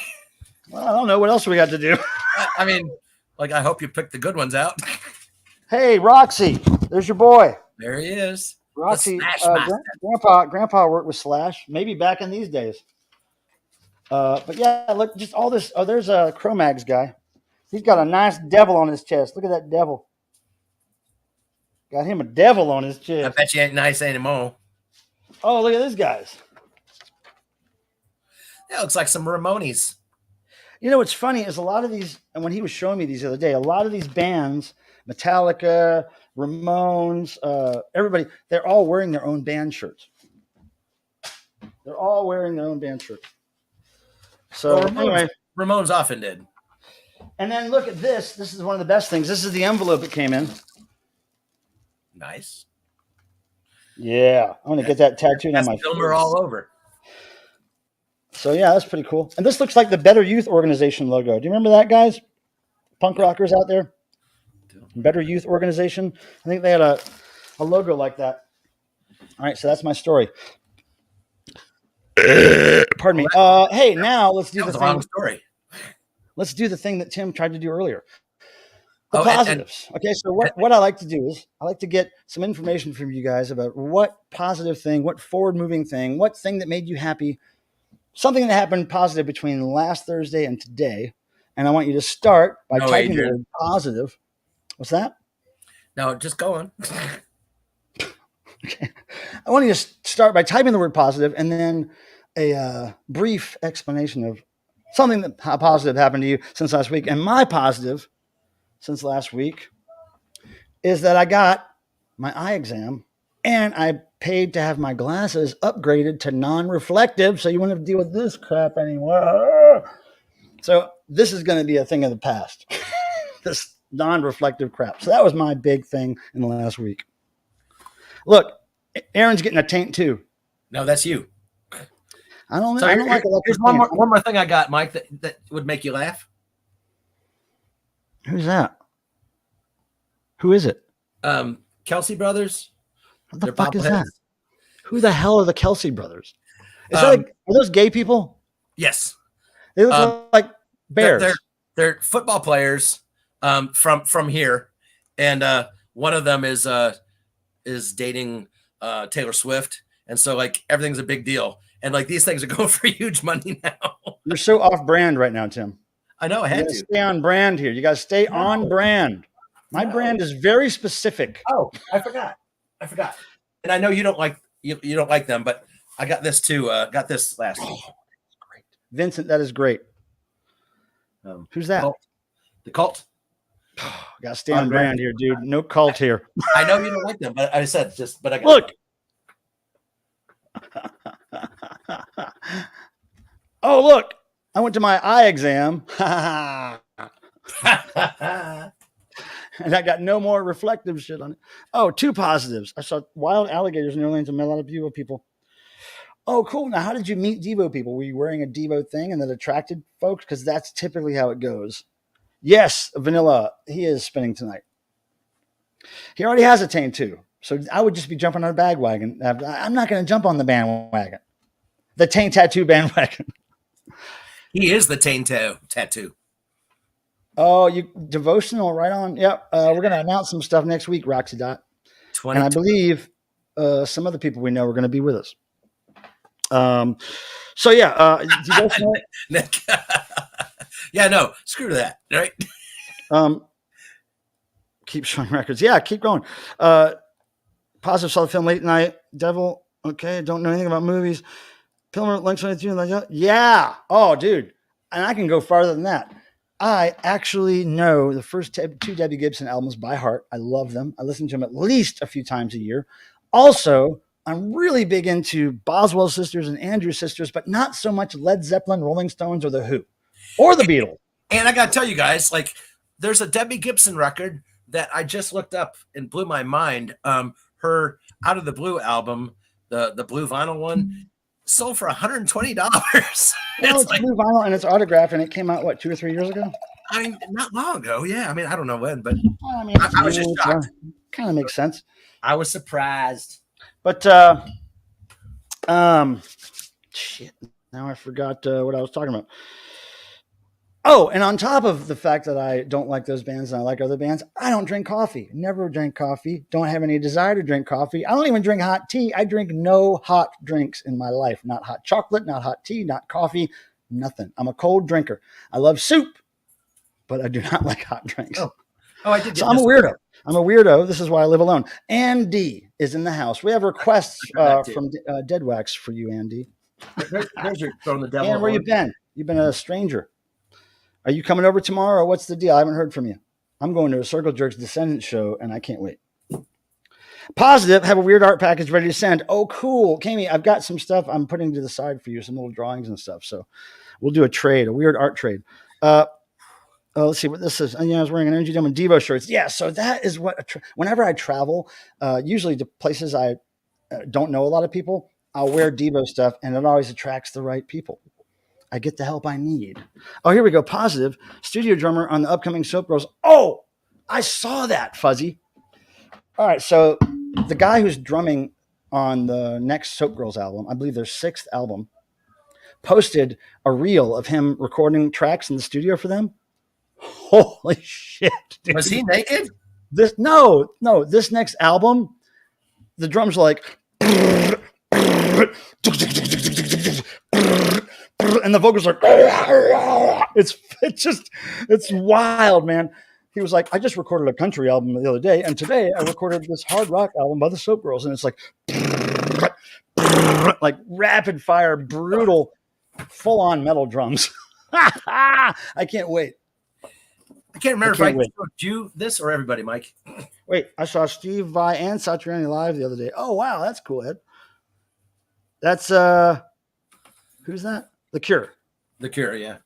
Well, I don't know what else we got to do. I mean, like, I hope you picked the good ones out. Hey, Roxy, there's your boy. There he is. Roxy, Grandpa worked with Slash, maybe back in these days. But yeah, look, just all this. Oh, there's a Cro-Mags guy. He's got a nice devil on his chest. Look at that devil. Got him a devil on his chest. I bet you ain't nice anymore. Oh, look at this guys. That looks like some Ramones. You know what's funny is a lot of these, and when he was showing me these the other day, a lot of these bands, Metallica, Ramones, everybody, they're all wearing their own band shirts. They're all wearing their own band shirts. So anyway, Ramones often did. And then look at this. This is one of the best things. This is the envelope that came in. Nice. Yeah, I'm gonna get that tattooed on my Filmer all over. So yeah, that's pretty cool. And this looks like the Better Youth Organization logo. Do you remember that, guys? Punk rockers out there. Better Youth Organization. I think they had a logo like that. All right, so that's my story. Pardon me. Hey, now let's do the thing. Long story. Let's do the thing that Tim tried to do earlier. The positives. Okay, so what I like to do is I like to get some information from you guys about what positive thing, what forward-moving thing, what thing that made you happy, something that happened positive between last Thursday and today. And I want you to start by typing the word positive. What's that? No, just go on. Okay. I want you to start by typing the word positive and then a brief explanation of something that positive happened to you since last week. And my positive since last week is that I got my eye exam and I paid to have my glasses upgraded to non-reflective, so you wouldn't have to deal with this crap anymore. So this is going to be a thing of the past, this non-reflective crap. So that was my big thing in the last week. Look, Aaron's getting a taint too. No, that's you. I don't like electric. Here's one more thing I got, Mike, that would make you laugh. Who's that? Who is it? Kelsey Brothers. What the fuck is that? Who the hell are the Kelsey Brothers? Is that are those gay people? Yes. They look like bears. They're football players from here, and one of them is dating Taylor Swift, and so like everything's a big deal, and like these things are going for huge money now. You're so off brand right now, Tim. I know. I had to stay on brand here. You got to stay on brand. My brand is very specific. Oh, I forgot. And I know you don't like them, but I got this too. Got this last week. Great, Vincent. That is great. Who's that? The Cult. Got to stay on brand here, dude. No cult here. I know you don't like them, but I said but I got look. Oh, look. I went to my eye exam. And I got no more reflective shit on it. Oh, two positives. I saw wild alligators in New Orleans and met a lot of Devo people. Oh, cool. Now, how did you meet Devo people? Were you wearing a Devo thing and that attracted folks? Because that's typically how it goes. Yes, Vanilla, he is spinning tonight. He already has a Tane too. So I would just be jumping on a bandwagon. I'm not going to jump on the bandwagon. The Tane tattoo bandwagon. He is the Tane tattoo. Oh, you devotional right on. Yep. We're going to announce some stuff next week, Roxy Dot. And I believe some other people we know are going to be with us. So yeah, devotional. Yeah, no, screw that, right? Keep showing records. Yeah, keep going. Positive saw the film late night. Devil. Okay, don't know anything about movies. Pilmer links 22. Yeah. Oh, dude. And I can go farther than that. I actually know the first two Debbie Gibson albums by heart. I love them. I listen to them at least a few times a year. Also, I'm really big into Boswell Sisters and Andrews Sisters, but not so much Led Zeppelin, Rolling Stones, or The Who, or The Beatles. And I got to tell you guys, like, there's a Debbie Gibson record that I just looked up and blew my mind. Her Out of the Blue album, the blue vinyl one, sold for $120. It's like blue vinyl and it's autographed, and it came out what 2 or 3 years ago. I mean, not long ago. Yeah, I mean, I don't know when, but I mean, I was just shocked. Kind of makes sense. I was surprised. But shit. Now I forgot what I was talking about. Oh, and on top of the fact that I don't like those bands and I like other bands, I don't drink coffee. Never drink coffee. Don't have any desire to drink coffee. I don't even drink hot tea. I drink no hot drinks in my life. Not hot chocolate, not hot tea, not coffee, nothing. I'm a cold drinker. I love soup, but I do not like hot drinks. Oh I did. So I'm a weirdo. I'm a weirdo. This is why I live alone. Andy is in the house. We have requests from Dead Wax for you, Andy. There's your throwing the devil. And where you been? You've been a stranger. Are you coming over tomorrow, or what's the deal? I haven't heard from you. I'm going to a Circle Jerks Descendants show, and I can't wait. Positive, have a weird art package ready to send. Oh, cool. Kami, I've got some stuff I'm putting to the side for you, some little drawings and stuff. So we'll do a trade, a weird art trade. Let's see what this is. I was wearing an Energy Dome and Devo shirts. Yeah, so that is what, whenever I travel, usually to places I don't know a lot of people, I'll wear Devo stuff, and it always attracts the right people. I get the help I need. Oh, here we go. Positive. Studio drummer on the upcoming Soap Girls. Oh, I saw that, Fuzzy. All right, so the guy who's drumming on the next Soap Girls album, I believe their 6th album, posted a reel of him recording tracks in the studio for them. Holy shit. Dude. Was he naked? No, this next album, the drums are like... and the vocals are it's wild, man. He was like, I just recorded a country album the other day, and today I recorded this hard rock album by the Soap Girls, and it's like rapid fire, brutal, full on metal drums. I can't wait. I can't remember if I showed you this or everybody, Mike. Wait, I saw Steve Vai and Satriani live the other day. Oh wow, that's cool, Ed. That's who's that? The Cure. The Cure, yeah.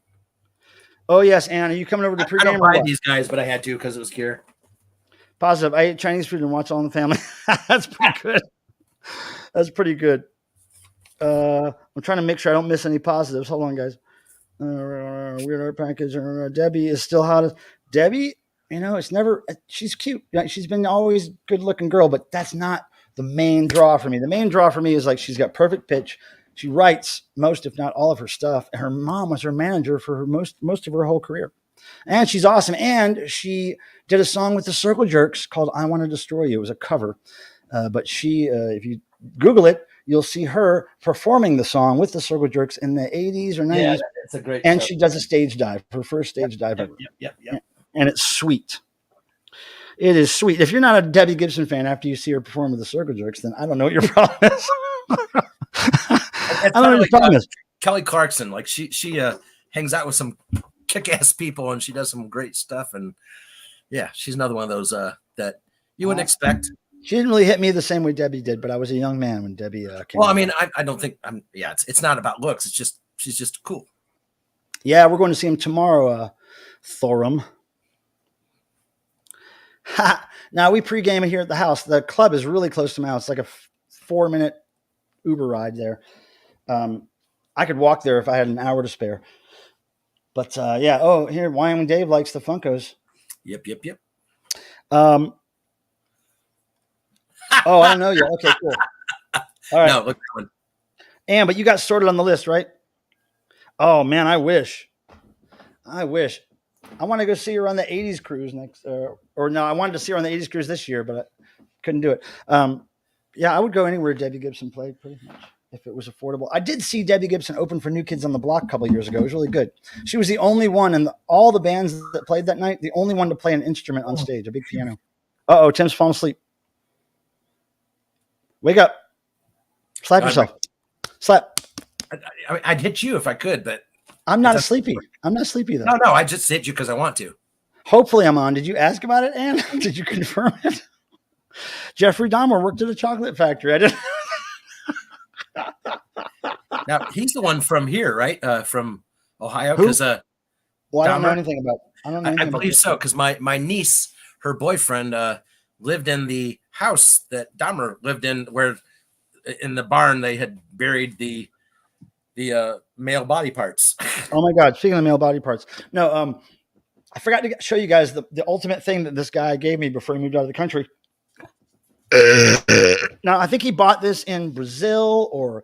Oh yes, Anne, are you coming over to pregame? I don't buy these guys, but I had to because it was Cure. Positive. I ate Chinese food and watched All in the Family. That's pretty good. That's pretty good. I'm trying to make sure I don't miss any positives. Hold on, guys. Weird art package. Debbie is still hot. Debbie, it's never. She's cute. She's been always good looking girl, but that's not the main draw for me. The main draw for me is like she's got perfect pitch. She writes most, if not all, of her stuff. And her mom was her manager for most of her whole career. And she's awesome. And she did a song with the Circle Jerks called I Want to Destroy You. It was a cover. But she, if you Google it, you'll see her performing the song with the Circle Jerks in the 80s or 90s. Yeah, it's a great And show. She does a stage dive, her first stage dive ever. Yep. And it's sweet. It is sweet. If you're not a Debbie Gibson fan after you see her perform with the Circle Jerks, then I don't know what your problem is. I don't know what your problem is. Kelly Clarkson, like she hangs out with some kick-ass people and she does some great stuff. And yeah, she's another one of those that you wouldn't expect. She didn't really hit me the same way Debbie did, but I was a young man when Debbie came. Well, I mean, I don't think it's not about looks. It's just she's just cool. Yeah, we're going to see him tomorrow, Thorum. Now we pregame it here at the house. The club is really close to my house. It's like a 4-minute Uber ride there. I could walk there if I had an hour to spare. But yeah. Oh, here Wyoming Dave likes the Funkos. Yep. Oh, I don't know yet. Okay, cool. All right. No, look that one. And but you got sorted on the list, right? Oh man, I wish. I want to go see her on the '80s cruise next, or no, I wanted to see her on the '80s cruise this year, but I couldn't do it. Yeah, I would go anywhere Debbie Gibson played, pretty much, if it was affordable. I did see Debbie Gibson open for New Kids on the Block a couple of years ago. It was really good. She was the only one in all the bands that played that night, the only one to play an instrument on stage, a big piano. Uh-oh, Tim's falling asleep. Wake up. Slap yourself. Slap. I'd hit you if I could, but I'm not sleepy. I'm not sleepy, though. No, I just hit you because I want to. Hopefully I'm on. Did you ask about it, Ann? Did you confirm it? Jeffrey Dahmer worked at a chocolate factory. I didn't. Now, he's the one from here, right? From Ohio? Because I don't know anything about it. I believe so, because my niece, her boyfriend, lived in the house that Dahmer lived in, where in the barn they had buried the male body parts. Oh my God! Speaking of male body parts, no, I forgot to show you guys the ultimate thing that this guy gave me before he moved out of the country. Now I think he bought this in Brazil or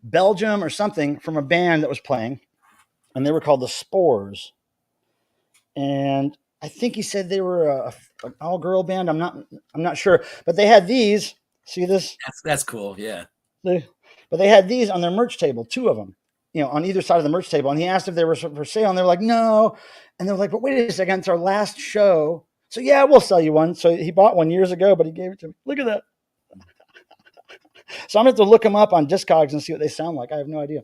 Belgium or something from a band that was playing, and they were called the Spores. And I think he said they were an all-girl band. I'm not sure, but they had these. See this? That's cool. Yeah. But they had these on their merch table, 2 of them, on either side of the merch table. And he asked if they were for sale, and they were like, no. And they were like, but wait a second, it's our last show. So yeah, we'll sell you one. So he bought one years ago, but he gave it to me. Look at that. So I'm going to have to look them up on Discogs and see what they sound like. I have no idea.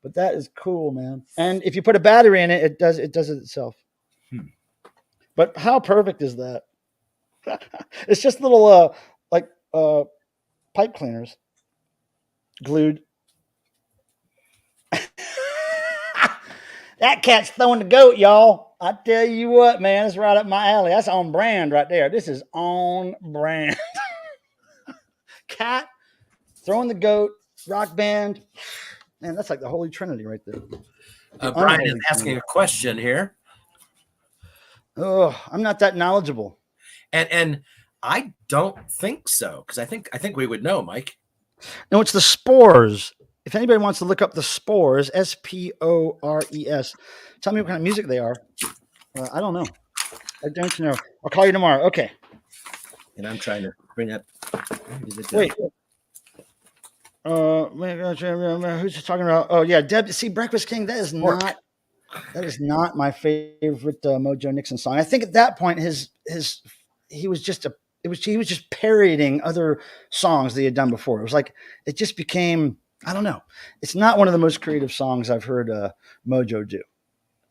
But that is cool, man. And if you put a battery in it, it does it itself. But how perfect is that? It's just little pipe cleaners glued. That cat's throwing the goat, y'all. I tell you what, man, it's right up my alley. That's on brand right there. This is on brand. Cat throwing the goat, rock band. Man, that's like the Holy Trinity right there. Brian is asking a question here. Oh, I'm not that knowledgeable. And I don't think so, because I think we would know, Mike. No, it's the Spores. If anybody wants to look up the Spores, Spores, tell me what kind of music they are. I don't know. I don't know. I'll call you tomorrow. Okay. And I'm trying to bring up. Wait. Who's talking about? Oh yeah, Deb. See, Breakfast King. That is not my favorite Mojo Nixon song. I think at that point he was just parodying other songs that he had done before. It was like it just became. I don't know. It's not one of the most creative songs I've heard Mojo do.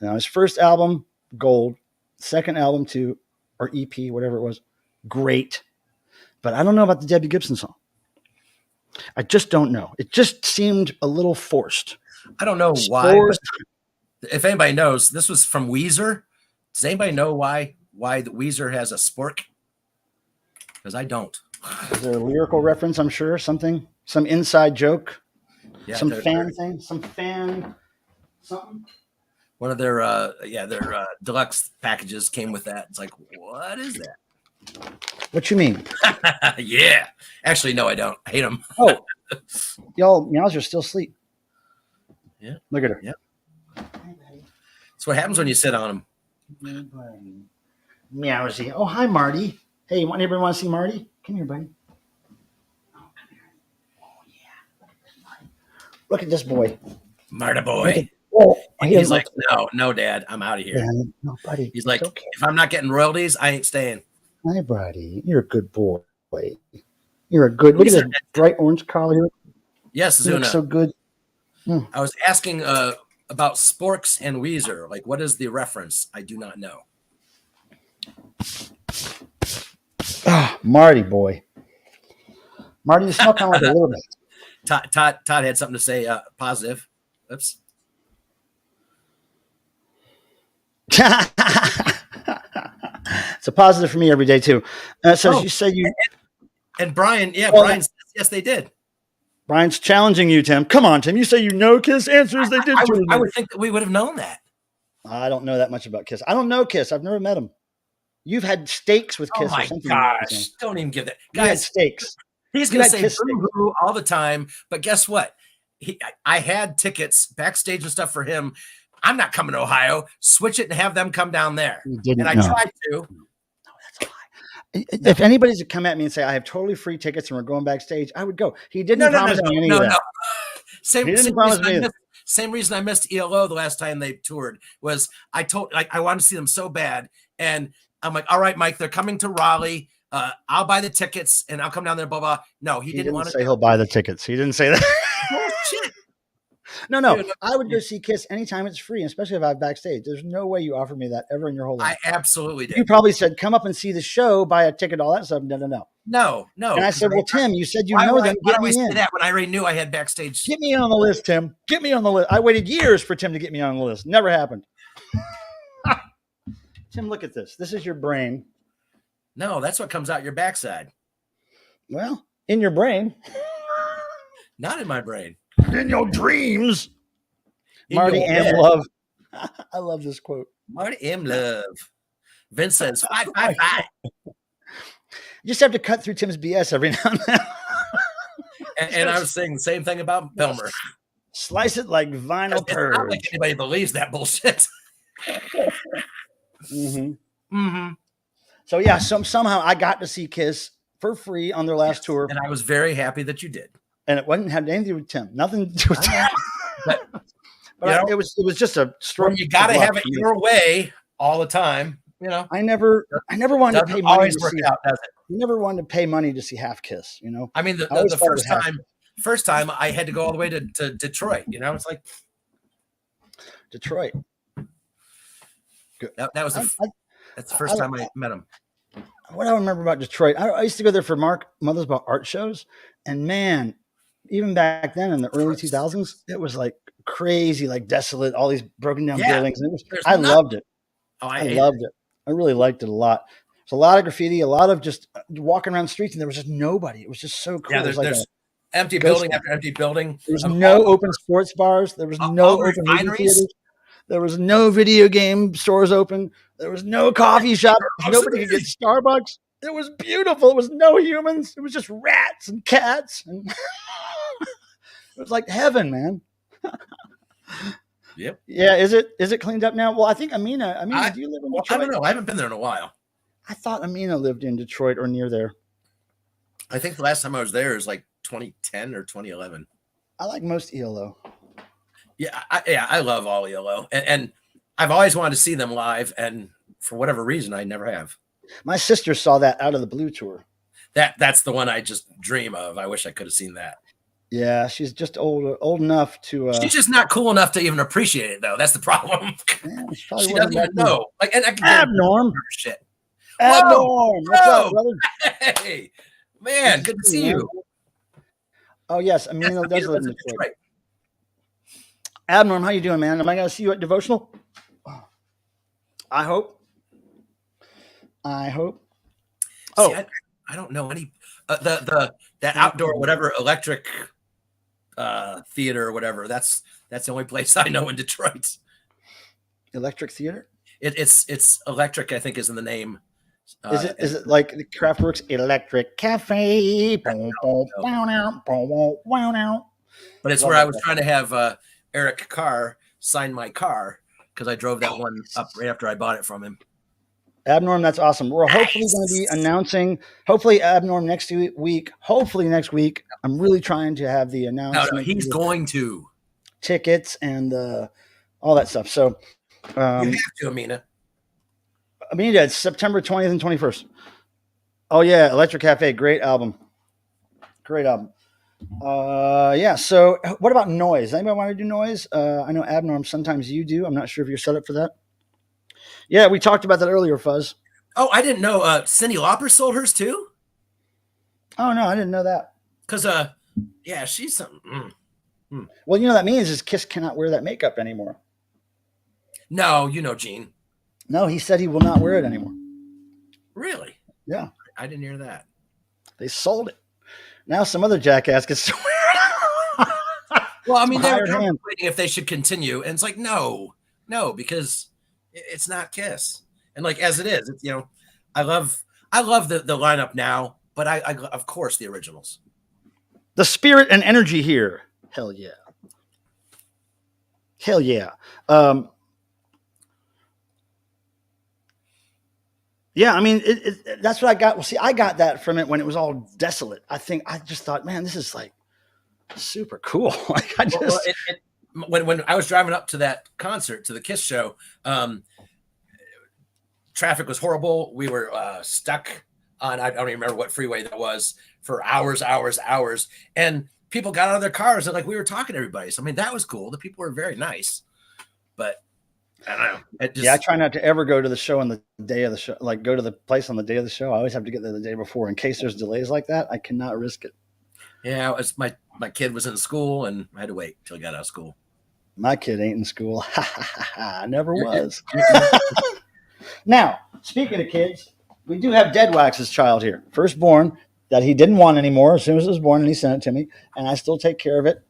Now his first album, Gold, second album, 2 or EP, whatever it was, great. But I don't know about the Debbie Gibson song. I just don't know. It just seemed a little forced. I don't know why. If anybody knows, this was from Weezer. Does anybody know why the Weezer has a spork? Because I don't. Is there a lyrical reference? I'm sure some inside joke, yeah, some fan thing, something. One of their deluxe packages came with that. It's like, what is that? What you mean? Yeah. Actually, no, I don't. I hate them. Oh, y'all meows are still asleep. Yeah. Look at her. Yeah. That's what happens when you sit on them. Meowsy. Oh, hi, Marty. Hey, anybody want to see Marty? Come here, buddy. Oh, come here. Oh, yeah. Look at this boy. Marta boy. He's like, no, Dad, I'm out of here. Yeah, no, buddy. He's like, okay. If I'm not getting royalties, I ain't staying. Hi, buddy. You're a good boy. You're a good. Look at this bright orange collar here. Yes, Zuna. So good. I was asking about Sporks and Weezer. Like, what is the reference? I do not know. Marty boy. Marty, you smell kind of like a little bit. Todd had something to say positive. Oops. It's a positive for me every day too. So you say you and Brian, Brian says, yes, they did. Brian's challenging you, Tim. Come on, Tim. You say you know Kiss answers they did. I would think that we would have known that. I don't know that much about Kiss. I don't know Kiss. I've never met him. You've had steaks with Kiss. Oh my gosh! Don't even give that, guys. Steaks. He's going to say boo-hoo all the time. But guess what? I had tickets backstage and stuff for him. I'm not coming to Ohio. Switch it and have them come down there. And I tried to. No, that's a lie. If anybody's to come at me and say I have totally free tickets and we're going backstage, I would go. He didn't promise me any of that. Same reason I missed ELO the last time they toured was I wanted to see them so bad, and I'm like, all right, Mike, they're coming to Raleigh. I'll buy the tickets and I'll come down there. Blah blah. No, he didn't want to say he'll buy the tickets. He didn't say that. Bullshit. No. Dude, I would go see Kiss anytime it's free, especially if I have backstage. There's no way you offered me that ever in your whole life. I absolutely did. You probably said, come up and see the show, buy a ticket, all that stuff. No. And I said, well, Tim, you said them. Get me in. That when I already knew I had backstage. Get me on the list, Tim. Get me on the list. I waited years for Tim to get me on the list. Never happened. Tim, look at this. This is your brain. No, that's what comes out your backside. Well, in your brain. Not in my brain. In your dreams. Marty M. Love. I love this quote. Marty M. Love. Vince says 555. You just have to cut through Tim's BS every now and then. and I was saying the same thing about Belmer. Slice it like vinyl purge. It's not like anybody believes that bullshit. So yeah, somehow I got to see Kiss for free on their last tour, and I was very happy that you did. And it wasn't had anything to do with Tim, nothing to do with Tim. But it was just a stroke. You got to have it your way all the time. I never wanted to pay money to see. Out, does it? I never wanted to pay money to see Half Kiss. I mean, the first time I had to go all the way to Detroit. It's like Detroit. Good. That was that's the first time I met him. What I remember about Detroit, I used to go there for Mark Mothers About Art shows, and man, even back then in the early 2000s, it was like crazy, like desolate, all these broken down buildings. And I loved it. I loved it. I really liked it a lot. There's a lot of graffiti, a lot of just walking around the streets, and there was just nobody. It was just so cool. Yeah, there's empty building after empty building. There was no open sports bars. There was no open movie theaters. There was no video game stores open. There was no coffee shop. Nobody could get Starbucks. It was beautiful. It was no humans. It was just rats and cats. And it was like heaven, man. Yep. Yeah. Is it cleaned up now? Well, I think Amina, do you live in Detroit? I don't know. I haven't been there in a while. I thought Amina lived in Detroit or near there. I think the last time I was there was like 2010 or 2011. I like most ELO. Yeah, I love all ELO, and I've always wanted to see them live, and for whatever reason, I never have. My sister saw that Out of the Blue tour. That's the one I just dream of. I wish I could have seen that. Yeah, she's just old enough to. She's just not cool enough to even appreciate it, though. That's the problem. Yeah, she doesn't even know. Like, and I can Abnorm. Shit. Abnorm. What's up, brother? Hey, man, good to see you. Oh yes, Amina does live in Detroit. Abnorm, how you doing, man? Am I going to see you at Devotional? I hope. Oh, see, I don't know any that outdoor whatever electric theater or whatever. That's the only place I know in Detroit. Electric theater? It's electric. I think is in the name. Is it like the Kraftwerk's Electric Cafe? But it's where I was trying to have Eric Carr signed my car because I drove that one up right after I bought it from him. Abnorm, that's awesome. We're hopefully going to be announcing, Abnorm next week. Hopefully next week. I'm really trying to have the announcement. No, he's going to. Tickets and all that stuff. So you have to, Amina. Amina, it's September 20th and 21st. Oh, yeah, Electric Cafe. Great album. Yeah. So what about noise? Anybody want to do noise? I know Abnorm, sometimes you do. I'm not sure if you're set up for that. Yeah, we talked about that earlier, Fuzz. Oh, I didn't know. Cyndi Lauper sold hers too? Oh, no, I didn't know that. Because, yeah, she's something. Well, that means is Kiss cannot wear that makeup anymore. No, Gene. No, he said he will not wear it anymore. Really? Yeah. I didn't hear that. They sold it. Now some other jackass gets to wear it. Well, I mean, they're waiting if they should continue. And it's like, no, because it's not Kiss. And like, as it is, I love the lineup now, but I of course, the originals. The spirit and energy here. Hell yeah. Hell yeah. Yeah, I mean, that's what I got. Well, see, I got that from it when it was all desolate. I just thought, man, this is like super cool. Like I just when I was driving up to that concert, to the Kiss show, traffic was horrible. We were stuck on, I don't even remember what freeway that was, for hours, and people got out of their cars and like we were talking to everybody. So I mean, that was cool. The people were very nice, but I don't know. I try not to ever go to the show on the day of the show, like go to the place on the day of the show. I always have to get there the day before in case there's delays like that. I cannot risk it. Yeah, it was my kid was in school and I had to wait till he got out of school. My kid ain't in school. Never was. Now, speaking of kids, we do have Dead Wax's child here, firstborn that he didn't want anymore as soon as it was born, and he sent it to me, and I still take care of it.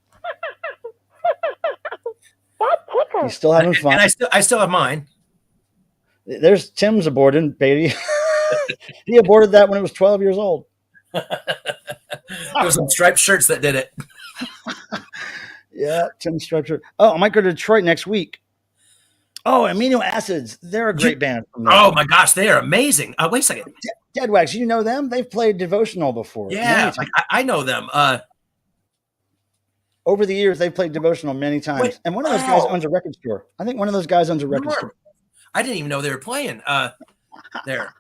He's still having fun. And I still have mine. There's Tim's aborted baby. He aborted that when it was 12 years old. It was some striped shirts that did it. Yeah, Tim's striped shirt. Oh, I might go to Detroit next week. Oh, Amino Acids. They're a great band. Oh my gosh, they are amazing. Wait a second. Dead Wax, you know them? They've played Devotional before. Yeah, I know them. Over the years, they've played Devotional many times. Wait, and one of those guys owns a record store. I think one of those guys owns a record store. I didn't even know they were playing there.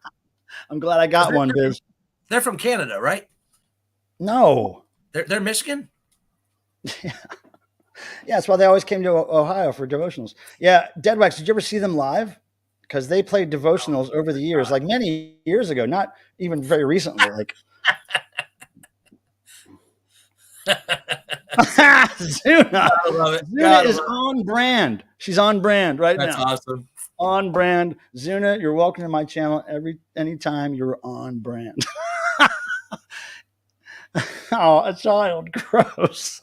I'm glad I got one, Biz. They're from Canada, right? No. They're Michigan? Yeah. Yeah, that's why they always came to Ohio for devotionals. Yeah, Dead Wax, did you ever see them live? Because they played devotionals over the years, like many years ago, not even very recently. Like Zuna. I love it. Zuna is on brand. She's on brand right now. That's awesome. On brand. Zuna, you're welcome to my channel anytime you're on brand. Oh, a child. Gross.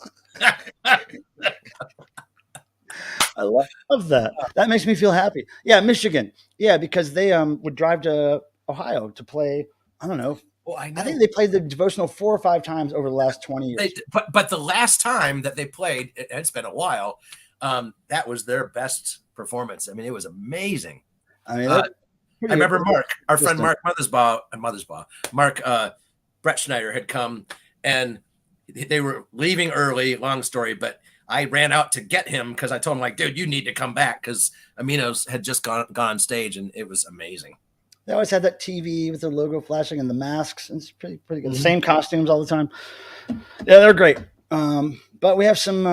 I love that. That makes me feel happy. Yeah, Michigan. Yeah, because they would drive to Ohio to play. I don't know. Well, I think they played the devotional 4 or 5 times over the last 20 years. But the last time that they played, it's been a while. That was their best performance. I mean, it was amazing. I mean, I remember Mark, our friend Mark Mark Brett Schneider had come and they were leaving early. Long story, but I ran out to get him because I told him, like, dude, you need to come back because Aminos had just gone on stage and it was amazing. They always had that TV with their logo flashing and the masks. It's pretty good. Mm-hmm. The same costumes all the time. Yeah, they're great. But we have some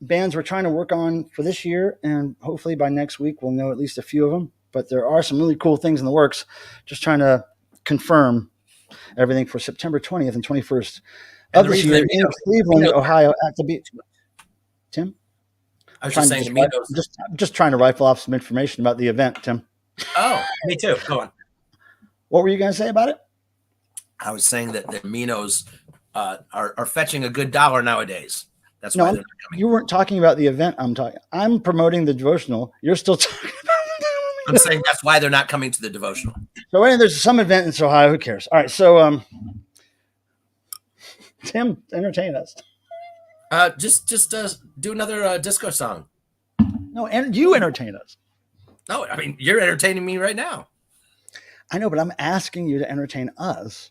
bands we're trying to work on for this year, and hopefully by next week we'll know at least a few of them. But there are some really cool things in the works. Just trying to confirm everything for September 20th and 21st of this year in Cleveland, Ohio, at the beach. Tim? I was just saying, just trying to rifle off some information about the event, Tim. Oh, me too. Go on. What were you going to say about it? I was saying that the Aminos are fetching a good dollar nowadays. That's why they're not coming. You weren't talking about the event. I'm promoting the devotional. You're still talking about I'm saying that's why they're not coming to the devotional. So anyway, there's some event in Ohio. Who cares? All right. So, Tim, entertain us. Just do another disco song. No, and you entertain us. No, I mean, you're entertaining me right now. I know, but I'm asking you to entertain us.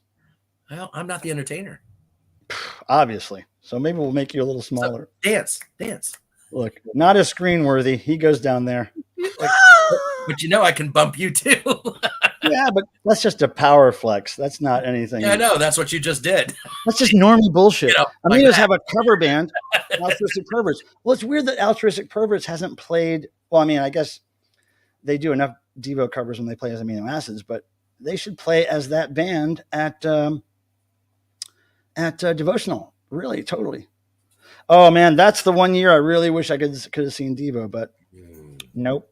Well, I'm not the entertainer. Obviously. So maybe we'll make you a little smaller. So dance. Look, not as screen worthy. He goes down there. But you know I can bump you too. Yeah, but that's just a power flex. That's not anything. Yeah, I know. That's what you just did. That's just normie bullshit. You know, Aminos have a cover band, Altruistic Perverts. Well, it's weird that Altruistic Perverts hasn't played. Well, I mean, I guess they do enough Devo covers when they play as Amino Acids, but they should play as that band at Devotional. Really, totally. Oh man, that's the one year I really wish I could have seen Devo, but nope,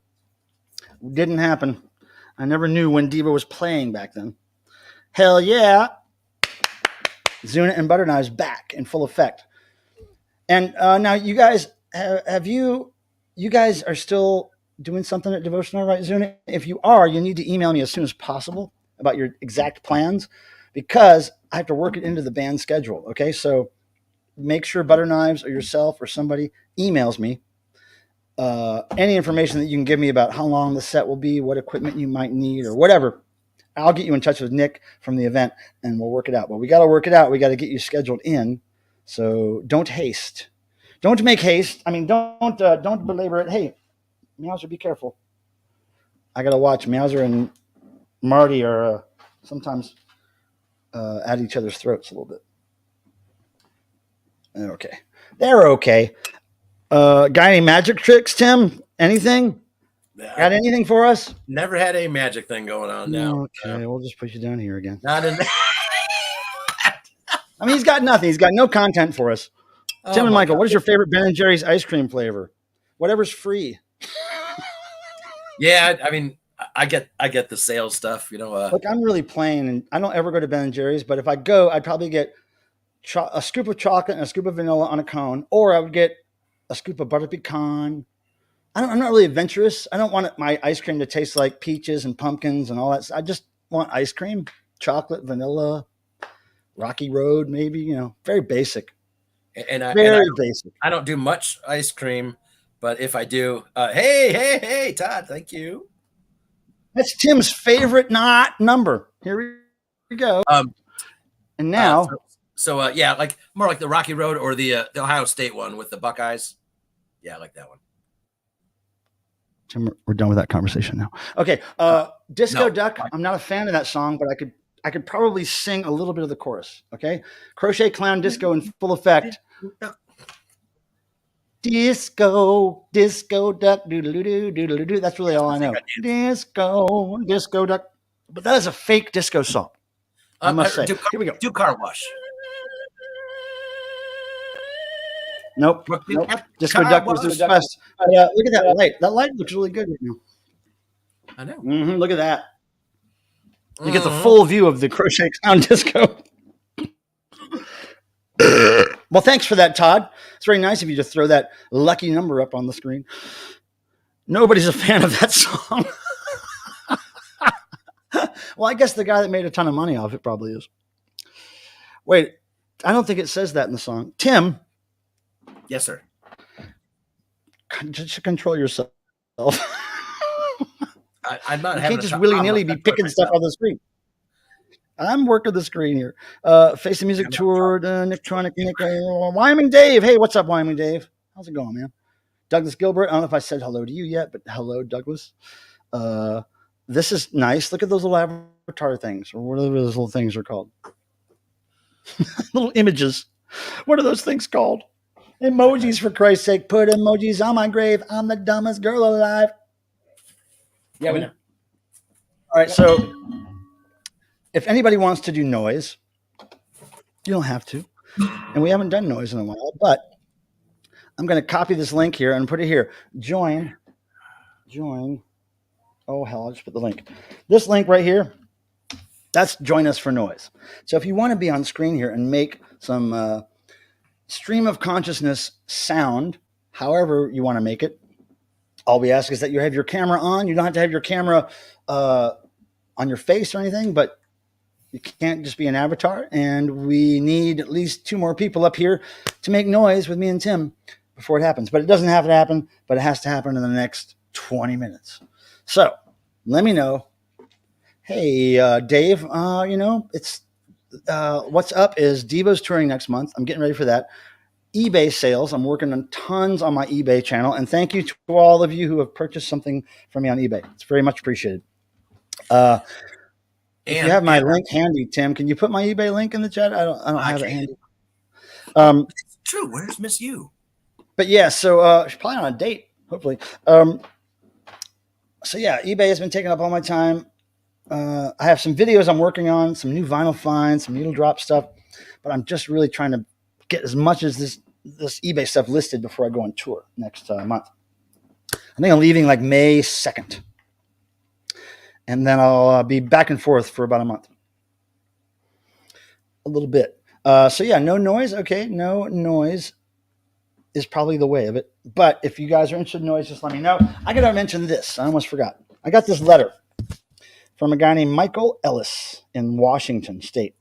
didn't happen. I never knew when Devo was playing back then. Hell yeah, Zuna and Butter Knives back in full effect. And now you guys you guys are still doing something at Devotional, right, Zuna? If you are, you need to email me as soon as possible about your exact plans because I have to work it into the band schedule. Okay, so make sure Butter Knives or yourself or somebody emails me any information that you can give me about how long the set will be, what equipment you might need, or whatever. I'll get you in touch with Nick from the event, and we'll work it out. But we got to work it out. We got to get you scheduled in. So don't haste. Don't make haste. I mean, don't belabor it. Hey, Meowser, be careful. I got to watch. Meowser and Marty are sometimes at each other's throats a little bit. Okay. They're okay. Got any magic tricks, Tim? Anything? Got anything for us? Never had a magic thing going on now. Okay, we'll just put you down here again. Not in I mean, he's got nothing. He's got no content for us. Tim and Michael, what is your favorite Ben & Jerry's ice cream flavor? Whatever's free. Yeah, I mean, I get the sales stuff, Look, I'm really plain, and I don't ever go to Ben & Jerry's, but if I go, I'd probably get a scoop of chocolate and a scoop of vanilla on a cone, or I would get a scoop of butter pecan. I'm not really adventurous. I don't want my ice cream to taste like peaches and pumpkins and all that. I just want ice cream, chocolate, vanilla, Rocky Road, maybe, very basic. And basic. I don't do much ice cream, but if I do, hey, Todd, thank you. That's Tim's favorite number. Here we go. And now, yeah, like more like the Rocky Road or the Ohio State one with the Buckeyes. Yeah, I like that one. Tim, we're done with that conversation now. Okay, Disco Duck. I'm not a fan of that song, but I could probably sing a little bit of the chorus. Okay, Crochet Clown Disco in full effect. Disco duck, doodle-doo-doo. That's really all I know. Disco duck. But that is a fake disco song. I must say. Here we go. Do Car Wash. Nope. Disco duck was the best. Look at that light. That light looks really good right now. I know. Mm-hmm, look at that. You get the full view of the Crochet Clown Disco. Well, thanks for that, Todd. It's very nice of you to throw that lucky number up on the screen. Nobody's a fan of that song. Well, I guess the guy that made a ton of money off it probably is. Wait, I don't think it says that in the song. Tim. Yes, sir. Just control yourself. I'm not. You can't just willy-nilly be picking stuff on the screen. I'm working the screen here. Face the Music Tour, Nicktronic Nick, Wyoming Dave. Hey, what's up, Wyoming Dave? How's it going, man? Douglas Gilbert. I don't know if I said hello to you yet, but hello, Douglas. This is nice. Look at those little avatar things, or whatever those little things are called. Little images. What are those things called? Emojis, for Christ's sake. Put emojis on my grave. I'm the dumbest girl alive. Yeah, we know. All right, so if anybody wants to do noise, you don't have to. And we haven't done noise in a while, but I'm going to copy this link here and put it here. Join. Oh, hell, I'll just put the link. This link right here, that's Join Us for Noise. So if you want to be on screen here and make some stream of consciousness sound, however you want to make it, all we ask is that you have your camera on. You don't have to have your camera on your face or anything, but you can't just be an avatar. And we need at least 2 more people up here to make noise with me and Tim before it happens. But it doesn't have to happen, but it has to happen in the next 20 minutes. So let me know. Hey, Dave, it's what's up is Devo's touring next month. I'm getting ready for that. eBay sales. I'm working on tons on my eBay channel. And thank you to all of you who have purchased something from me on eBay. It's very much appreciated. If you have my link handy, Tim, can you put my eBay link in the chat? I don't have it handy. It's true. Where's Miss You? But yeah, so she's probably on a date, hopefully. So yeah, eBay has been taking up all my time. I have some videos I'm working on, some new vinyl finds, some needle drop stuff, but I'm just really trying to get as much as this eBay stuff listed before I go on tour next month. I think I'm leaving like May 2nd. And then I'll be back and forth for about a month. A little bit. So yeah, no noise. Okay, no noise is probably the way of it. But if you guys are interested in noise, just let me know. I got to mention this. I almost forgot. I got this letter from a guy named Michael Ellis in Washington State.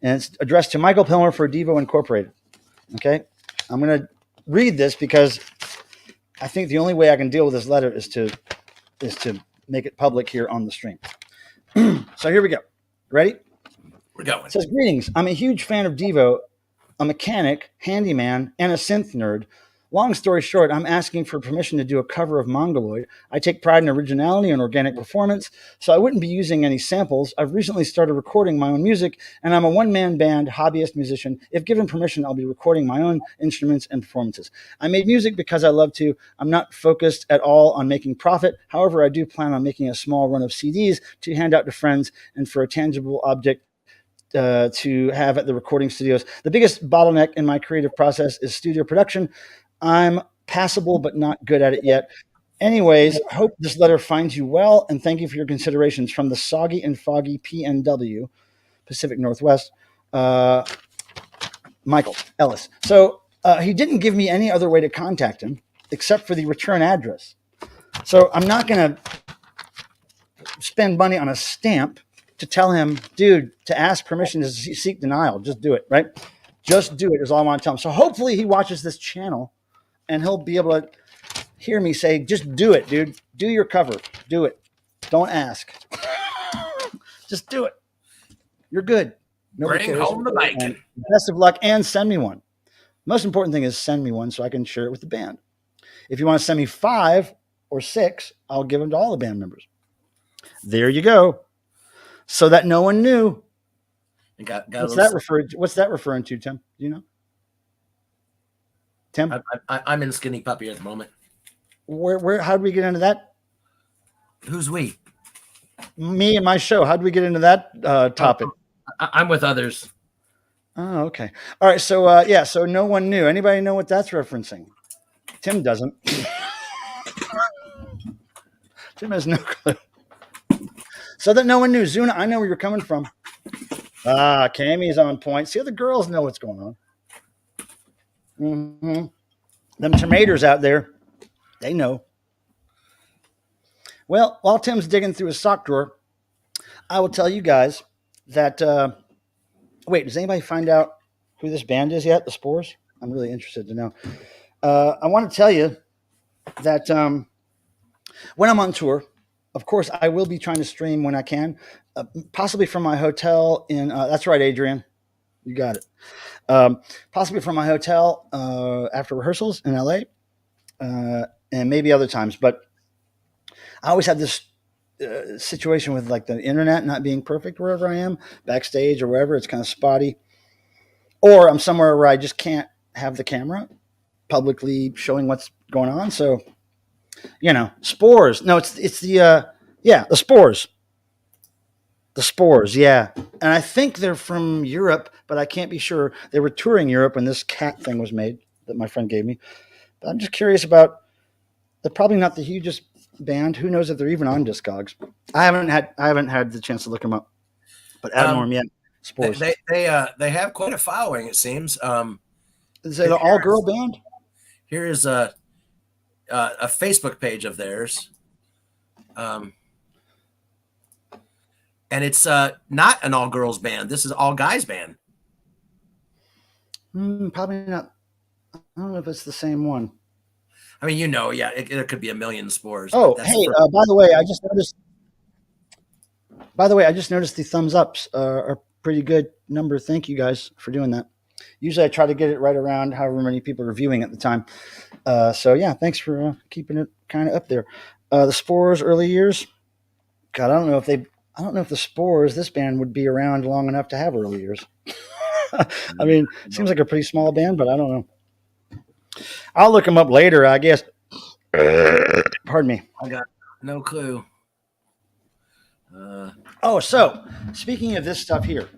And it's addressed to Michael Pilmer for Devo Incorporated. Okay, I'm going to read this because I think the only way I can deal with this letter is to make it public here on the stream. So here we go. Ready? We're going. It says, greetings. I'm a huge fan of Devo, a mechanic, handyman, and a synth nerd. Long story short, I'm asking for permission to do a cover of Mongoloid. I take pride in originality and organic performance, so I wouldn't be using any samples. I've recently started recording my own music, and I'm a one-man band, hobbyist musician. If given permission, I'll be recording my own instruments and performances. I made music because I love to. I'm not focused at all on making profit. However, I do plan on making a small run of CDs to hand out to friends and for a tangible object to have at the recording studios. The biggest bottleneck in my creative process is studio production. I'm passable, but not good at it yet. Anyways, hope this letter finds you well, and thank you for your considerations. From the Soggy and Foggy PNW, Pacific Northwest, Michael Ellis. So he didn't give me any other way to contact him except for the return address. So I'm not going to spend money on a stamp to tell him, dude, to ask permission to seek denial. Just do it, right? Just do it is all I want to tell him. So hopefully he watches this channel and he'll be able to hear me say, just do it, dude. Do your cover. Do it. Don't ask. Just do it. You're good. Nobody Bring cares. Home the bacon. And best of luck, and send me one. Most important thing is send me one so I can share it with the band. If you want to send me 5 or 6, I'll give them to all the band members. There you go. So that no one knew. What's that referring to, Tim? Do you know? Tim? I'm in Skinny Puppy at the moment. How did we get into that? Who's we? Me and my show. How did we get into that topic? I'm with others. Oh, okay. All right. So, so no one knew. Anybody know what that's referencing? Tim doesn't. Tim has no clue. So that no one knew. Zuna, I know where you're coming from. Cammy's on point. See, the girls know what's going on. Mm-hmm. Them tomatoes out there, they know. Well, while Tim's digging through his sock drawer, I will tell you guys that, wait, does anybody find out who this band is yet, the Spores? I'm really interested to know. I want to tell you that when I'm on tour, of course, I will be trying to stream when I can, possibly from my hotel in, that's right, Adrian, you got it. Possibly from my hotel after rehearsals in LA, and maybe other times. But I always have this situation with like the internet not being perfect wherever I am, backstage or wherever. It's kind of spotty. Or I'm somewhere where I just can't have the camera publicly showing what's going on. So, Spores. No, it's the Spores. The Spores, yeah. And I think they're from Europe, but I can't be sure. They were touring Europe when this cat thing was made that my friend gave me. But I'm just curious about, they're probably not the hugest band. Who knows if they're even on Discogs? I haven't had the chance to look them up. But Adam Norm, yeah. Spores. They have quite a following, it seems. Is it an all-girl band? Here is a Facebook page of theirs. And it's not an all-girls band. This is all-guys band. Probably not. I don't know if it's the same one. I mean, there could be a million Spores. Oh, hey, by the way, I just noticed the thumbs ups are a pretty good number. Thank you guys for doing that. Usually I try to get it right around however many people are viewing at the time. So yeah, thanks for keeping it kind of up there. The Spores early years. God, I don't know if the Spores, this band would be around long enough to have early years. I mean, it seems like a pretty small band, but I don't know. I'll look them up later, I guess. Pardon me. I got no clue. So speaking of this stuff here,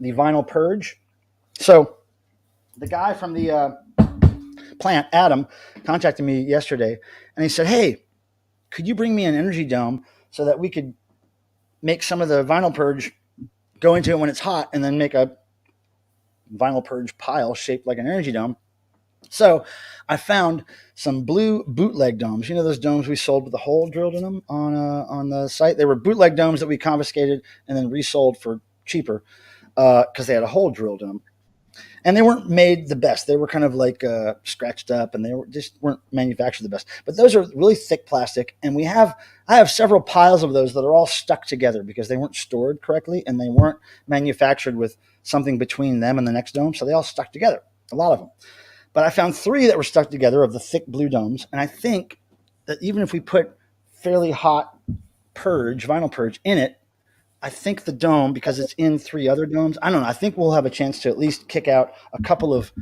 the vinyl purge. So the guy from the plant, Adam, contacted me yesterday, and he said, hey, could you bring me an energy dome so that we could make some of the vinyl purge go into it when it's hot and then make a vinyl purge pile shaped like an energy dome. So I found some blue bootleg domes. You know those domes we sold with a hole drilled in them on the site? They were bootleg domes that we confiscated and then resold for cheaper because they had a hole drilled in them. and they weren't made the best. They were kind of like scratched up, and they weren't manufactured the best. But those are really thick plastic, and I have several piles of those that are all stuck together because they weren't stored correctly and they weren't manufactured with something between them and the next dome, so they all stuck together. A lot of them. But I found 3 that were stuck together of the thick blue domes, and I think that even if we put fairly hot vinyl purge in it, I think the dome, because it's in 3 other domes, I don't know. I think we'll have a chance to at least kick out a couple of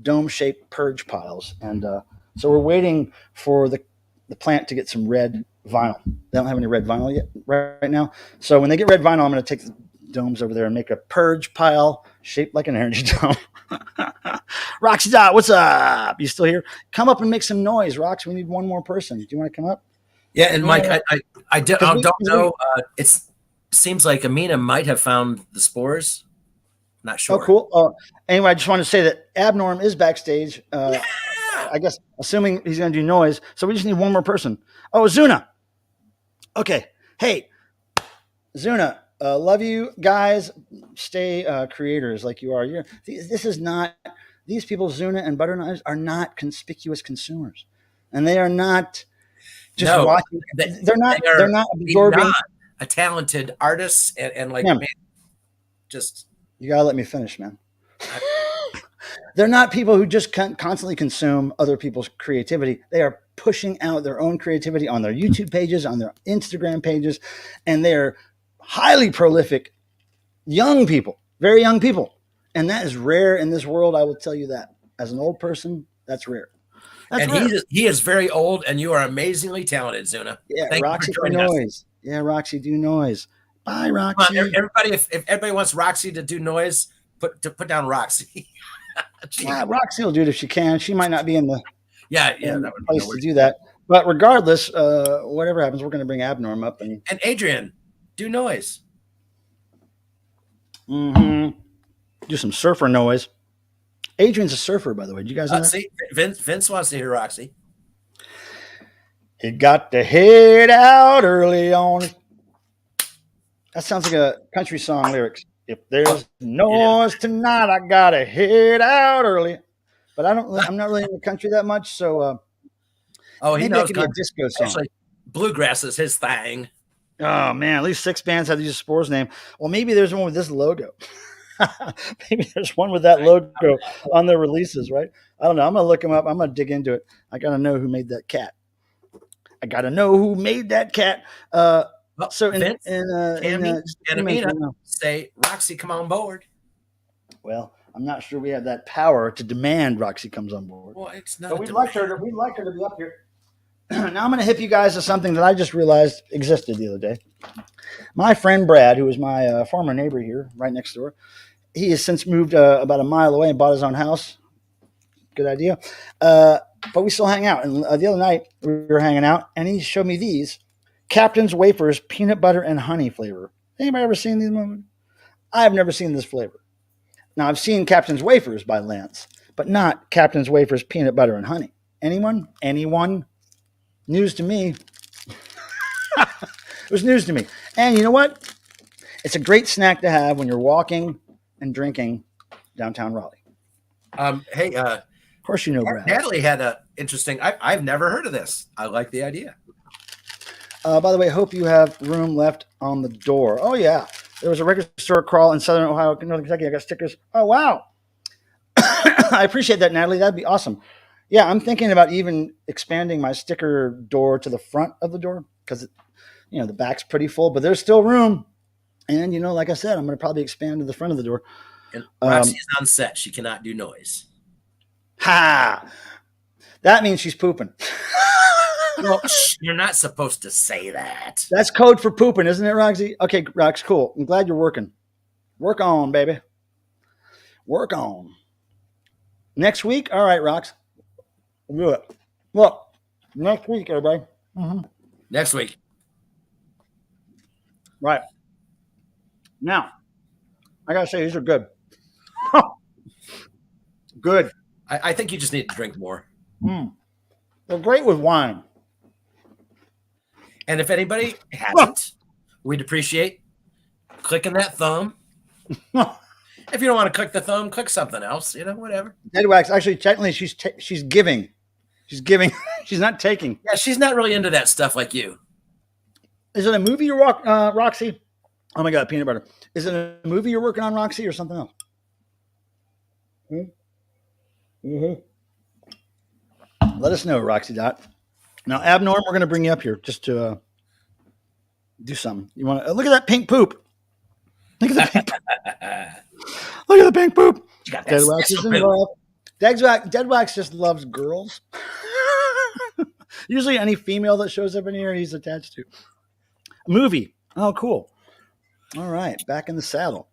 dome-shaped purge piles. And so we're waiting for the plant to get some red vinyl. They don't have any red vinyl yet right now. So when they get red vinyl, I'm going to take the domes over there and make a purge pile shaped like an energy dome. Roxy Dot, what's up? You still here? Come up and make some noise, Rox. We need one more person. Do you want to come up? Yeah, and Mike, I don't know. It seems like Amina might have found the spores. Not sure. Oh, cool. Anyway, I just want to say that Abnorm is backstage. Yeah. I guess, assuming he's going to do noise. So we just need one more person. Oh, Zuna. Okay. Hey, Zuna. Love you guys. Stay creators like you are. This is not. These people, Zuna and Butter Knives, are not conspicuous consumers, and they are not just watching. They're not absorbing. Not a talented artist and like, man, just you gotta let me finish, man. They're not people who just constantly consume other people's creativity. They are pushing out their own creativity on their YouTube pages, on their Instagram pages, and they're highly prolific young people, very young people. And that is rare in this world. I will tell you that. As an old person, that's rare. He is very old, and you are amazingly talented, Zuna. Yeah, Thank Roxy for noise. Us. Yeah, Roxy, do noise. Bye, Roxy. On, everybody, if everybody wants Roxy to do noise, put down Roxy. Yeah, Roxy will do it if she can. She might not be in the that would place to do that. But regardless, whatever happens, we're going to bring Abnorm up and Adrian, do noise. Mm-hmm. Do some surfer noise. Adrian's a surfer, by the way. Did you guys know that? See, Vince wants to hear Roxy. He got to head out early on. That sounds like a country song lyrics. If there's noise tonight, I gotta head out early. But I'm not really in the country that much, so he knows a disco song. Actually, bluegrass is his thing. Oh man, at least 6 bands have these Spores name. Well, maybe there's one with this logo. Maybe there's one with that logo on their releases, right? I don't know. I'm gonna look them up. I'm gonna dig into it. I gotta know who made that cat. So Vince, and Amina say, Roxy, come on board. Well, I'm not sure we have that power to demand Roxy comes on board. Well, it's not. But we'd like her to be up here. Now I'm going to hip you guys to something that I just realized existed the other day. My friend Brad, who is my former neighbor here, right next door, he has since moved about a mile away and bought his own house. Good idea. But we still hang out. And the other night we were hanging out, and he showed me these Captain's Wafers peanut butter and honey flavor. Anybody ever seen these movies? I have never seen this flavor. Now, I've seen Captain's Wafers by Lance, but not Captain's Wafers peanut butter and honey. Anyone? News to me. It was news to me. And you know what? It's a great snack to have when you're walking and drinking downtown Raleigh. Hey, of course you know Brad. Natalie had a interesting. I've never heard of this. I like the idea. By the way, hope you have room left on the door. Oh yeah, there was a record store crawl in Southern Ohio, Northern Kentucky. I got stickers. Oh wow, I appreciate that, Natalie. That'd be awesome. Yeah, I'm thinking about even expanding my sticker door to the front of the door because, the back's pretty full, but there's still room. And, like I said, I'm going to probably expand to the front of the door. And Roxy's on set. She cannot do noise. Ha! That means she's pooping. Well, you're not supposed to say that. That's code for pooping, isn't it, Roxy? Okay, Rox, cool. I'm glad you're working. Work on, baby. Work on. Next week? All right, Rox. We'll do it. Well, next week, everybody. Mm-hmm. Next week. Right. Now, I got to say, these are good. Good. I think you just need to drink more. They're great with wine. And if anybody hasn't, we'd appreciate clicking that thumb If you don't want to click the thumb, click something else. Whatever. Deadwax. Actually, technically, she's giving. She's giving. She's not taking. Yeah, she's not really into that stuff like you. Is it a movie you're Roxy? Oh my God, peanut butter. Is it a movie you're working on, Roxy, or something else? Mm-hmm. Let us know, Roxy Dot. Now, Abnorm, we're going to bring you up here just to do something. You want to look at that pink poop? Look at the pink. Look at the pink poop. Deadwax is in love. Deadwax just loves girls. Usually, any female that shows up in here, he's attached to. A movie. Oh, cool. All right, back in the saddle.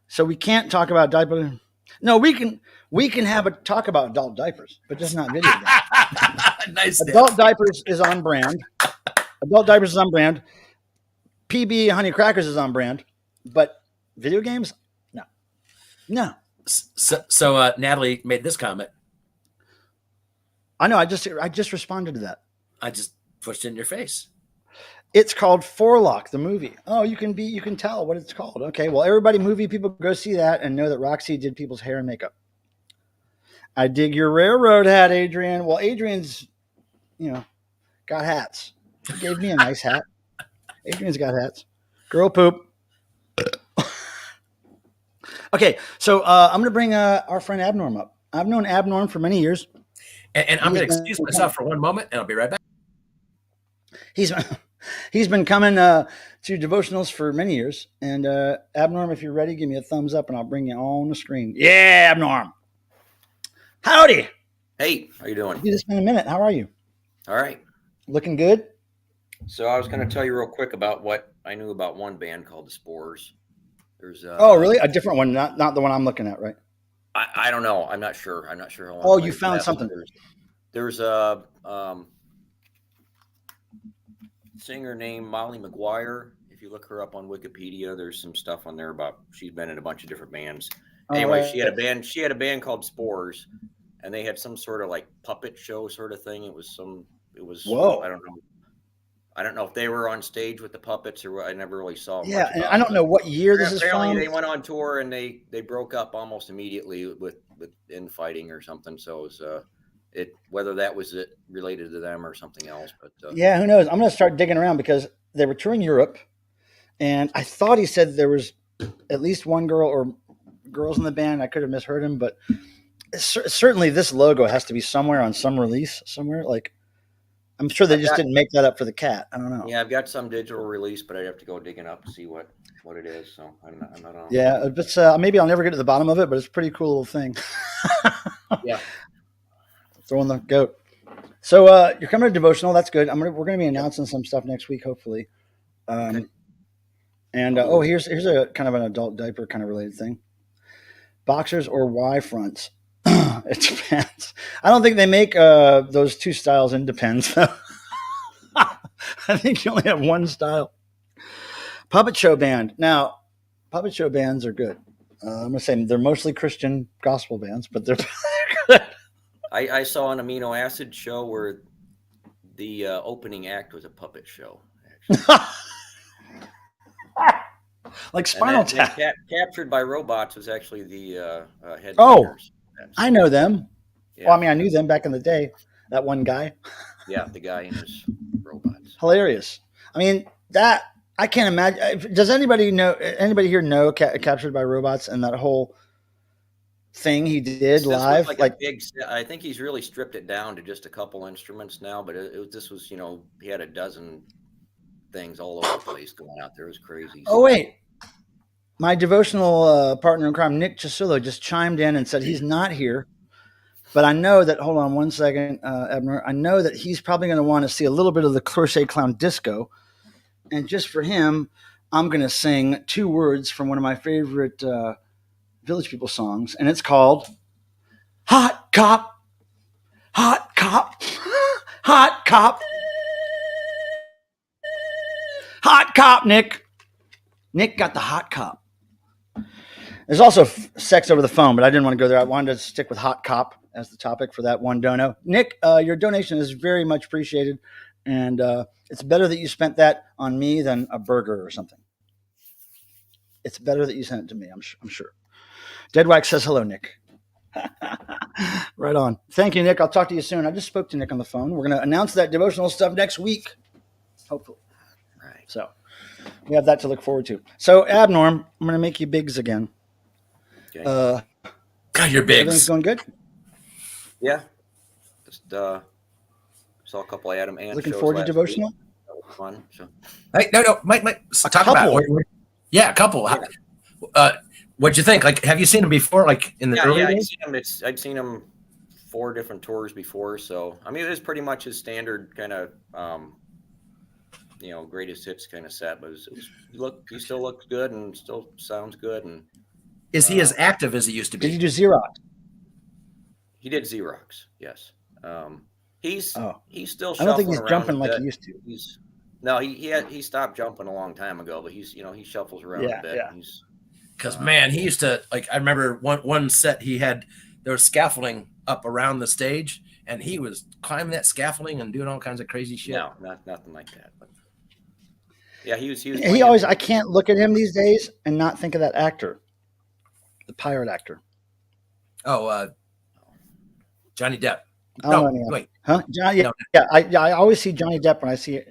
So we can't talk about diapers. No, we can have a talk about adult diapers, but just not video games. Nice. Adult diapers is on brand. Adult diapers is on brand. PB Honey Crackers is on brand, but video games, no. So Natalie made this comment. I know. I just responded to that. I just pushed it in your face. It's called Forlock, the movie. Oh, you can tell what it's called. Okay, well, everybody, movie people, go see that and know that Roxy did people's hair and makeup. I dig your railroad hat, Adrian. Well, Adrian's, got hats. He gave me a nice hat. Adrian's got hats. Girl poop. Okay, so I'm going to bring our friend Abnorm up. I've known Abnorm for many years. And I'm going to excuse myself for one moment, and I'll be right back. He's been coming to devotionals for many years. And Abnorm, if you're ready, give me a thumbs up, and I'll bring you on the screen. Yeah, Abnorm. Howdy. Hey, how you doing? It's been a minute. How are you? All right. Looking good? So I was going to tell you real quick about what I knew about one band called the Spores. There's oh, really? A different one, not the one I'm looking at, right? I don't know. I'm not sure. How long. Oh, you found something. There's a singer named Molly McGuire. If you look her up on Wikipedia, there's some stuff on there about she's been in a bunch of different bands. Anyway, right. She had a band called Spores, and they had some sort of like puppet show sort of thing. It was whoa. I don't know if they were on stage with the puppets or what. I never really saw them. Yeah, and I don't know what year this is from. Apparently, they went on tour and they broke up almost immediately with infighting or something. So it was, whether that was it related to them or something else. But yeah, who knows? I'm going to start digging around because they were touring Europe, and I thought he said there was at least one girl or girls in the band. I could have misheard him, but certainly this logo has to be somewhere on some release somewhere. Like, I'm sure they just didn't make that up for the cat. I don't know. Yeah, I've got some digital release, but I'd have to go digging up to see what it is. So I'm not on. Yeah, but maybe I'll never get to the bottom of it, but it's a pretty cool little thing. Yeah. Throwing the goat. So you're coming to devotional. That's good. We're going to be announcing some stuff next week, hopefully. Okay. And here's a kind of an adult diaper kind of related thing. Boxers or Y fronts. It depends. I don't think they make those two styles in Depends. I think you only have one style. Puppet show band. Now, puppet show bands are good. I'm going to say they're mostly Christian gospel bands, but they're good. I saw an amino acid show where the opening act was a puppet show. Like Spinal Tap. Captured by Robots was actually the head. Oh, I know them. Yeah. Well, I knew them back in the day. That one guy. Yeah, the guy in his robots. Hilarious. That I can't imagine. Does anybody here know Captured by Robots and that whole thing he did live? Like big. I think he's really stripped it down to just a couple instruments now. But this was, he had a dozen things all over the place going out there. It was crazy. Oh wait. My devotional partner in crime, Nick Chisillo, just chimed in and said he's not here. But I know that, hold on one second, Abner. I know that he's probably going to want to see a little bit of the Crochet Clown Disco. And just for him, I'm going to sing two words from one of my favorite Village People songs. And it's called Hot Cop, Hot Cop, Hot Cop, Hot Cop, Nick. Nick got the hot cop. There's also sex over the phone, but I didn't want to go there. I wanted to stick with hot cop as the topic for that one dono. Nick, your donation is very much appreciated, and it's better that you spent that on me than a burger or something. it's better that you sent it to me. I'm sure. Deadwax says hello, Nick. Right on. Thank you, Nick. I'll talk to you soon. I just spoke to Nick on the phone. We're going to announce that devotional stuff next week, hopefully. Right. So we have that to look forward to. So, Abnorm, I'm going to make you bigs again. Okay. God, you're bigs. Everything's going good? Yeah. Just saw a couple of Adam and Looking shows forward to last devotional? week. That was fun. So. Hey, no, Mike, talk about it. Yeah, a couple. Yeah. What'd you think? Like, have you seen him before? Like in the early days? I'd seen him 4 different tours before. So I mean, it was pretty much his standard kind of, greatest hits kind of set. But he still looks good and still sounds good. And is he as active as he used to be? Did he do Xerox? He did Xerox. Yes. He's still. I don't think he's jumping like he used to. He stopped jumping a long time ago. But he shuffles around a bit. Yeah. Because man, he used to I remember one set there was scaffolding up around the stage, and he was climbing that scaffolding and doing all kinds of crazy shit. No, nothing like that. But yeah, he was. He always. I can't look at him these days and not think of that actor, the pirate actor. Oh, Johnny Depp. Wait, huh? Johnny? Yeah. I always see Johnny Depp when I see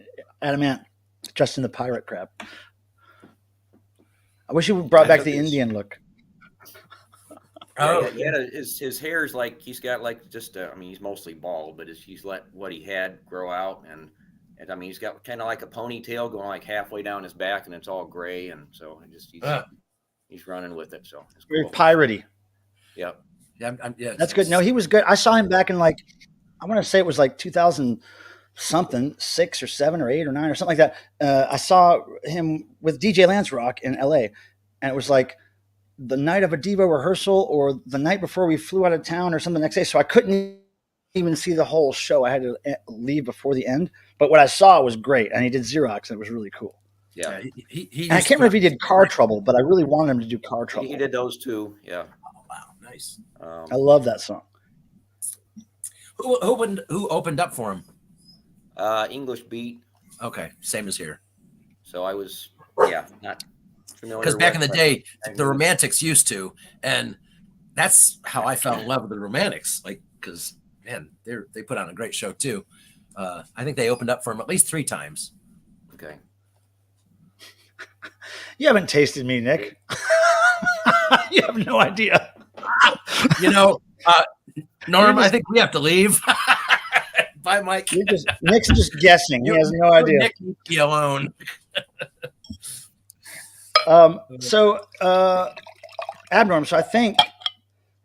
Adam Ant dressed in the pirate crap. I wish he brought back the Indian look. Oh, yeah. His hair is like he's got like just. He's mostly bald, but he's let what he had grow out, and I mean he's got kind of like a ponytail going like halfway down his back, and it's all gray, and so he's running with it. So it's very cool. piratey. Yep. Yeah, that's good. No, he was good. I saw him back in I want to say it was like 2000 something, 6 or 7 or 8 or 9 or something like that. I saw him with DJ Lance Rock in LA, and it was like the night of a Devo rehearsal or the night before we flew out of town or something the next day. So I couldn't even see the whole show. I had to leave before the end, but what I saw was great. And he did Xerox, and it was really cool. Yeah. I can't remember if he did Car Trouble, but I really wanted him to do Car Trouble. He did those too. Yeah. Oh, wow. Nice. I love that song. Who opened up for him? English Beat. Okay, same as here. So I was, not familiar. Because back in the day, the Romantics used to, and that's how I fell in love with the Romantics. Like, because man, they put on a great show too. I think they opened up for him at least 3 times. Okay. You haven't tasted me, Nick. You have no idea. Norm, I think we have to leave. Bye, Mike. Nick's just guessing. He has no idea. Nick, leave me alone. Abnorm, so I think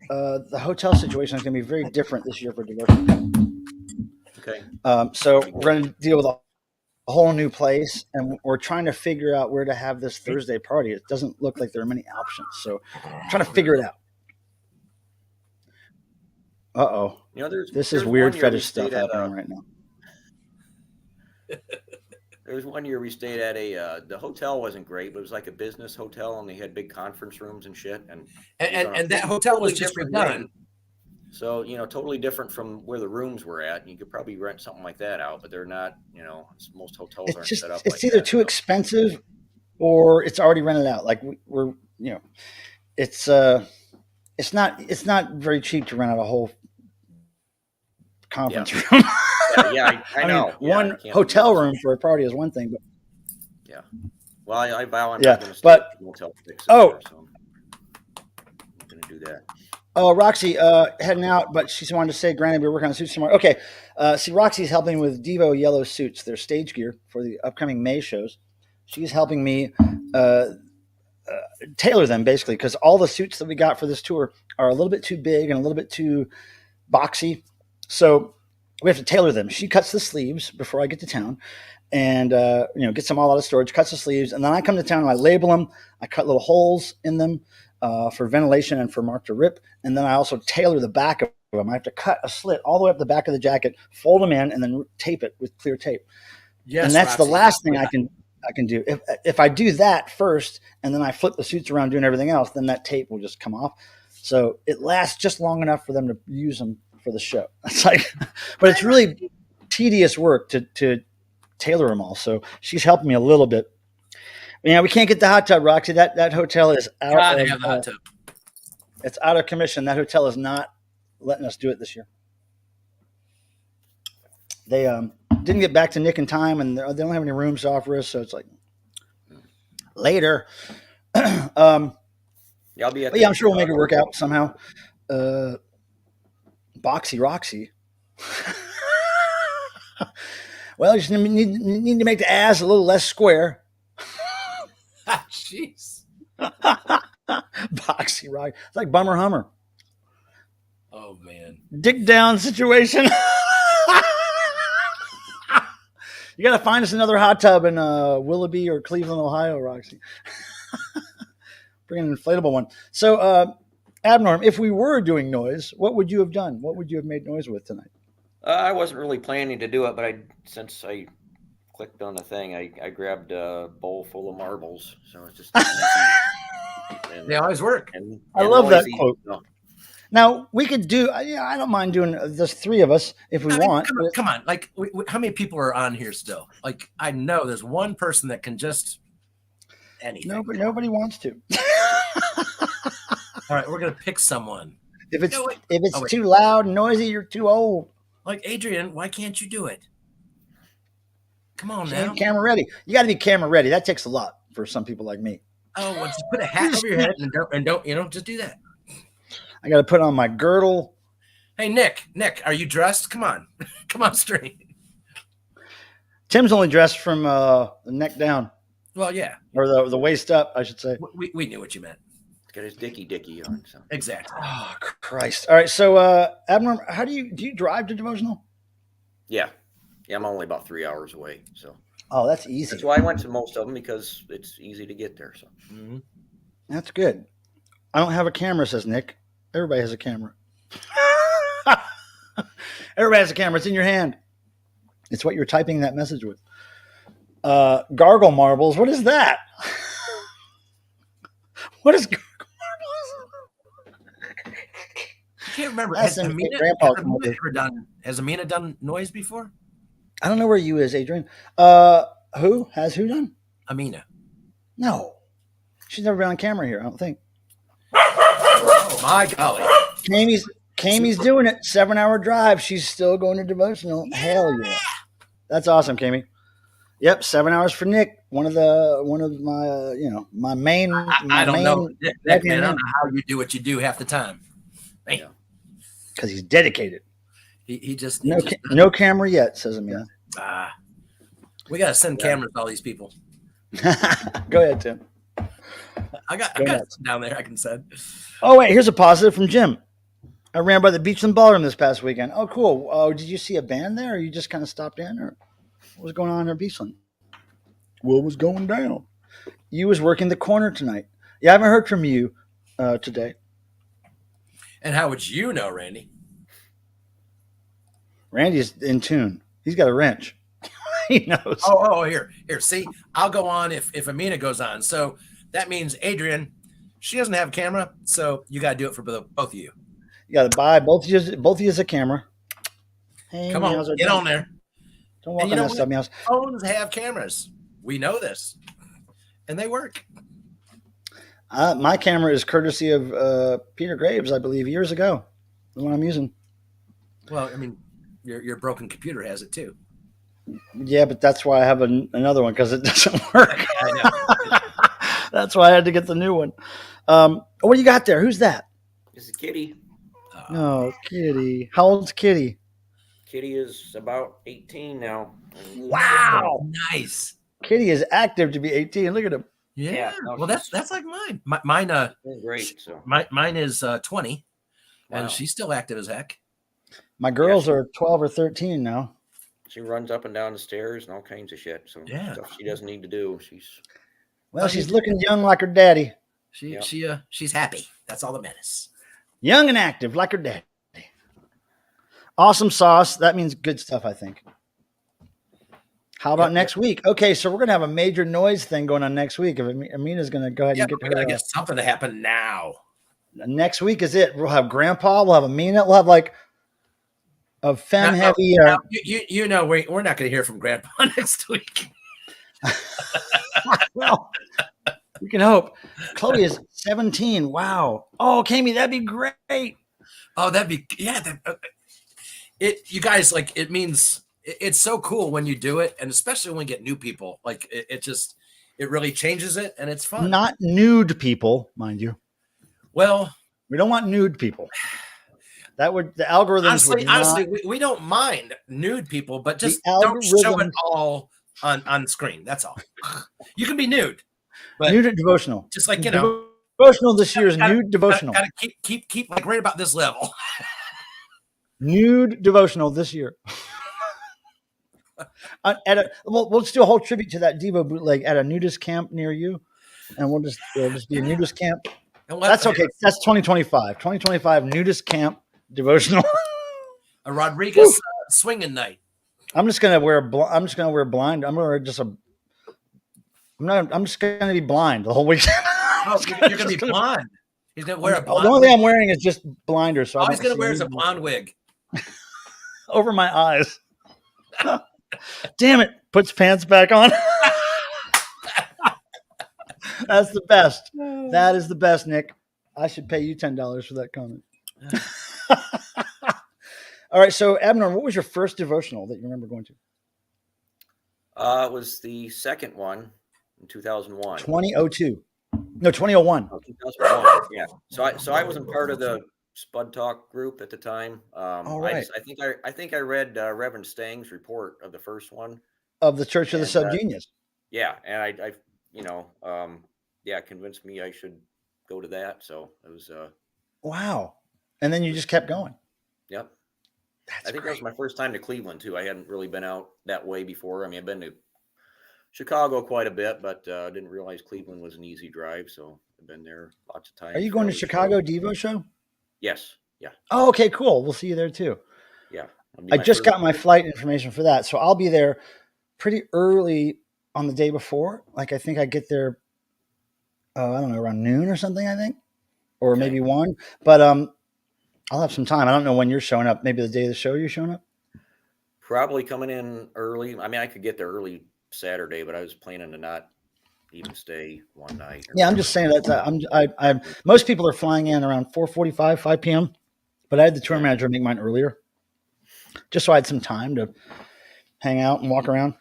the hotel situation is going to be very different this year for Devotion. Okay. So we're going to deal with a whole new place, and we're trying to figure out where to have this Thursday party. It doesn't look like there are many options, so I'm trying to figure it out. Uh-oh. This is weird fetish stuff happening right now. There was one year we stayed at the hotel wasn't great, but it was like a business hotel, and they had big conference rooms and shit. And that hotel was just redone. So, totally different from where the rooms were at. You could probably rent something like that out, but they're not, most hotels aren't set up. It's either too expensive or it's already rented out. Like we're it's not very cheap to rent out a whole conference room. I know. One hotel room for a party is one thing, but well, I vow I'm not going to stay but at the motel fix so I'm not going to do that. Oh, Roxy heading out, but she wanted to say, granted, we're working on suits tomorrow. Okay, see, Roxy's helping with Devo Yellow Suits, their stage gear for the upcoming May shows. She's helping me tailor them, basically, because all the suits that we got for this tour are a little bit too big and a little bit too boxy. So we have to tailor them. She cuts the sleeves before I get to town and, gets them all out of storage, cuts the sleeves. And then I come to town and I label them. I cut little holes in them for ventilation and for mark to rip. And then I also tailor the back of them. I have to cut a slit all the way up the back of the jacket, fold them in, and then tape it with clear tape. Yes, and that's Roxy, the last thing I can do. If I do that first and then I flip the suits around doing everything else, then that tape will just come off. So it lasts just long enough for them to use them for the show. It's like, but it's really tedious work to tailor them all. So she's helping me a little bit. Yeah, we can't get the hot tub, Roxy. That hotel is out. Gotta have the hot tub. It's out of commission. That hotel is not letting us do it this year. They didn't get back to Nick in time, and they don't have any rooms to offer us. So it's like later. Yeah, I'll be at. Yeah, I'm sure we'll make it work out somehow. Boxy Roxy. Well, you just need to make the ass a little less square. Jeez. Boxy Roxy. It's like Bummer Hummer. Oh man. Dick down situation. You got to find us another hot tub in Willoughby or Cleveland, Ohio, Roxy. Bring an inflatable one. So, Abnorm, if we were doing noise, what would you have done? What would you have made noise with tonight? I wasn't really planning to do it, but since I clicked on the thing, I grabbed a bowl full of marbles. So it's just and, they always work. I love that quote. No. Now we could do. I don't mind doing this 3 of us if we want. Come on. Like, how many people are on here still? Like, I know there's one person that can just anything. Nobody wants to. All right, we're gonna pick someone. If it's too loud and noisy, you're too old. Like Adrian, why can't you do it? Come on now. Camera ready. You got to be camera ready. That takes a lot for some people like me. Oh, well, just put a hat over your head and don't just do that. I got to put on my girdle. Hey, Nick, are you dressed? Come on. Come on straight. Tim's only dressed from the neck down. Well, yeah. Or the waist up, I should say. We knew what you meant. He's got his dicky on. So. Exactly. Oh, Christ. All right, so Abnorm, how do you drive to devotional? Yeah, I'm only about 3 hours away. So. Oh, that's easy. That's why I went to most of them, because it's easy to get there. So. Mm-hmm. That's good. I don't have a camera, says Nick. Everybody has a camera. Everybody has a camera. It's in your hand. It's what you're typing that message with. Gargle marbles. What is that? What is gargle marbles? I can't remember. Has Amina done noise before? I don't know where you is, Adrian. Who done? Amina. No. She's never been on camera here, I don't think. Oh, my golly. Kamie's doing it. 7-hour drive. She's still going to devotional. Yeah. Hell yeah. That's awesome, Kamie. Yep, 7 hours for Nick. One of my my main. I don't know, Nick, man. I don't know how you do what you do half the time. Because he's dedicated. He just no camera yet, says Amina. We got to send cameras to all these people. Go ahead, Tim. I got down there I can send. Oh wait, here's a positive from Jim. I ran by the Beachland Ballroom this past weekend. Oh, cool. Oh, did you see a band there, or you just kind of stopped in, or what was going on in Beachland? What was going down? You was working the corner tonight. Yeah, I haven't heard from you today. And how would you know, Randy? Randy's in tune. He's got a wrench. He knows. Oh, here. See, I'll go on if Amina goes on. So that means Adrian, she doesn't have a camera, so you got to do it for both of you. You got to buy both of you a camera. Hey, come on, get on there. Don't walk on that stuff, meows. Phones have cameras. We know this, and they work. My camera is courtesy of Peter Graves, I believe, years ago. The one I'm using. Well, I mean, your broken computer has it too. Yeah, but that's why I have another one, because it doesn't work. I know. That's why I had to get the new one. What do you got there? Who's that? It's a kitty. Oh, Kitty. How old's Kitty? Kitty is about 18 now. Wow. Nice. Kitty is active to be 18. Look at him. Yeah. Well, that's like mine. Mine great. So mine is 20, and she's still active as heck. My girls are 12 or 13 now. She runs up and down the stairs and all kinds of shit. So stuff she doesn't need to do. She's looking young like her daddy. She's happy. That's all that matters. Young and active like her daddy. Awesome sauce. That means good stuff, I think. How about next week? Okay, so we're going to have a major noise thing going on next week. If Amina's going to go ahead and get her. I get something to happen now. Next week is it. We'll have Grandpa. We'll have Amina. We'll have like a femme heavy. We're not going to hear from Grandpa next week. Well, we can hope. Chloe is 17. Wow. Oh, Kami, that'd be great. Oh, that'd be you guys, like, it means it's so cool when you do it, and especially when we get new people. Like it really changes it, and it's fun. Not nude people, mind you. Well, we don't want nude people. That would the algorithms honestly, we don't mind nude people, but just don't show it all on screen. That's all. You can be nude, but nude and devotional. Just like devotional this year is nude devotional. Gotta keep like right about this level. Nude devotional this year. Let's do a whole tribute to that Devo bootleg at a nudist camp near you, and it'll just be a nudist camp. That's okay. That's 2025. 2025 nudist camp devotional. A Rodriguez swinging night. I'm just gonna wear blind. I'm just gonna be blind the whole week. You're gonna be blonde. He's gonna wear a blonde. The only thing I'm wearing is just blinders. So all he's gonna wear is a blonde wig over my eyes. Damn it! Puts pants back on. That's the best. That is the best, Nick. I should pay you $10 for that comment. All right. So, Abner, what was your first devotional that you remember going to? It was the second one in 2001. 2002. No, 2001. Oh, 2001. Yeah. So I wasn't part of the Spud Talk group at the time. All right. I think I read Reverend Stang's report of the first one of the Church of the Subgenius. Yeah, and I convinced me I should go to that. So it was wow. And then you just kept going. Yep. I think that was my first time to Cleveland too. I hadn't really been out that way before. I mean, I've been to Chicago quite a bit, but didn't realize Cleveland was an easy drive. So I've been there lots of times. Are you going to Chicago Devo show? Yes. Yeah. Oh, okay, cool. We'll see you there too. Yeah. I just got my flight information for that. So I'll be there pretty early on the day before. Like I think I get there, I don't know, around noon or something, I think. Or maybe 1. But I'll have some time. I don't know when you're showing up. Maybe the day of the show you're showing up? Probably coming in early. I mean, I could get there early Saturday, but I was planning to not even stay one night. Yeah, I'm just saying that most people are flying in around 4:45, 5 p.m. But I had the tour manager make mine earlier, just so I had some time to hang out and walk around.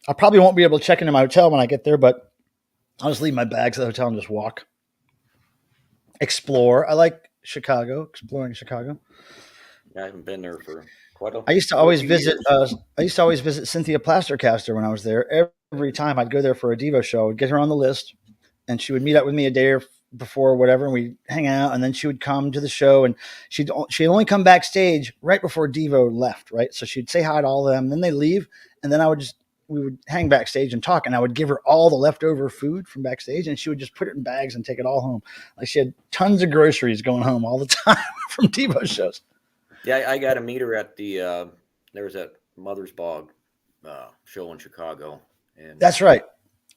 I probably won't be able to check into my hotel when I get there, but I'll just leave my bags at the hotel and just walk. Explore. I like Chicago, exploring Chicago. Yeah, I haven't been there for quite a I used to always visit Cynthia Plastercaster when I was there. Every time I'd go there for a Devo show, I'd get her on the list, and she would meet up with me a day before or whatever, and we'd hang out, and then she would come to the show, and she'd only come backstage right before Devo left, right? So she'd say hi to all of them, then they leave, and then we would hang backstage and talk, and I would give her all the leftover food from backstage, and she would just put it in bags and take it all home. Like she had tons of groceries going home all the time from Devo shows. Yeah, I got to meet her at the there was that Mother's Bog show in Chicago. And that's right.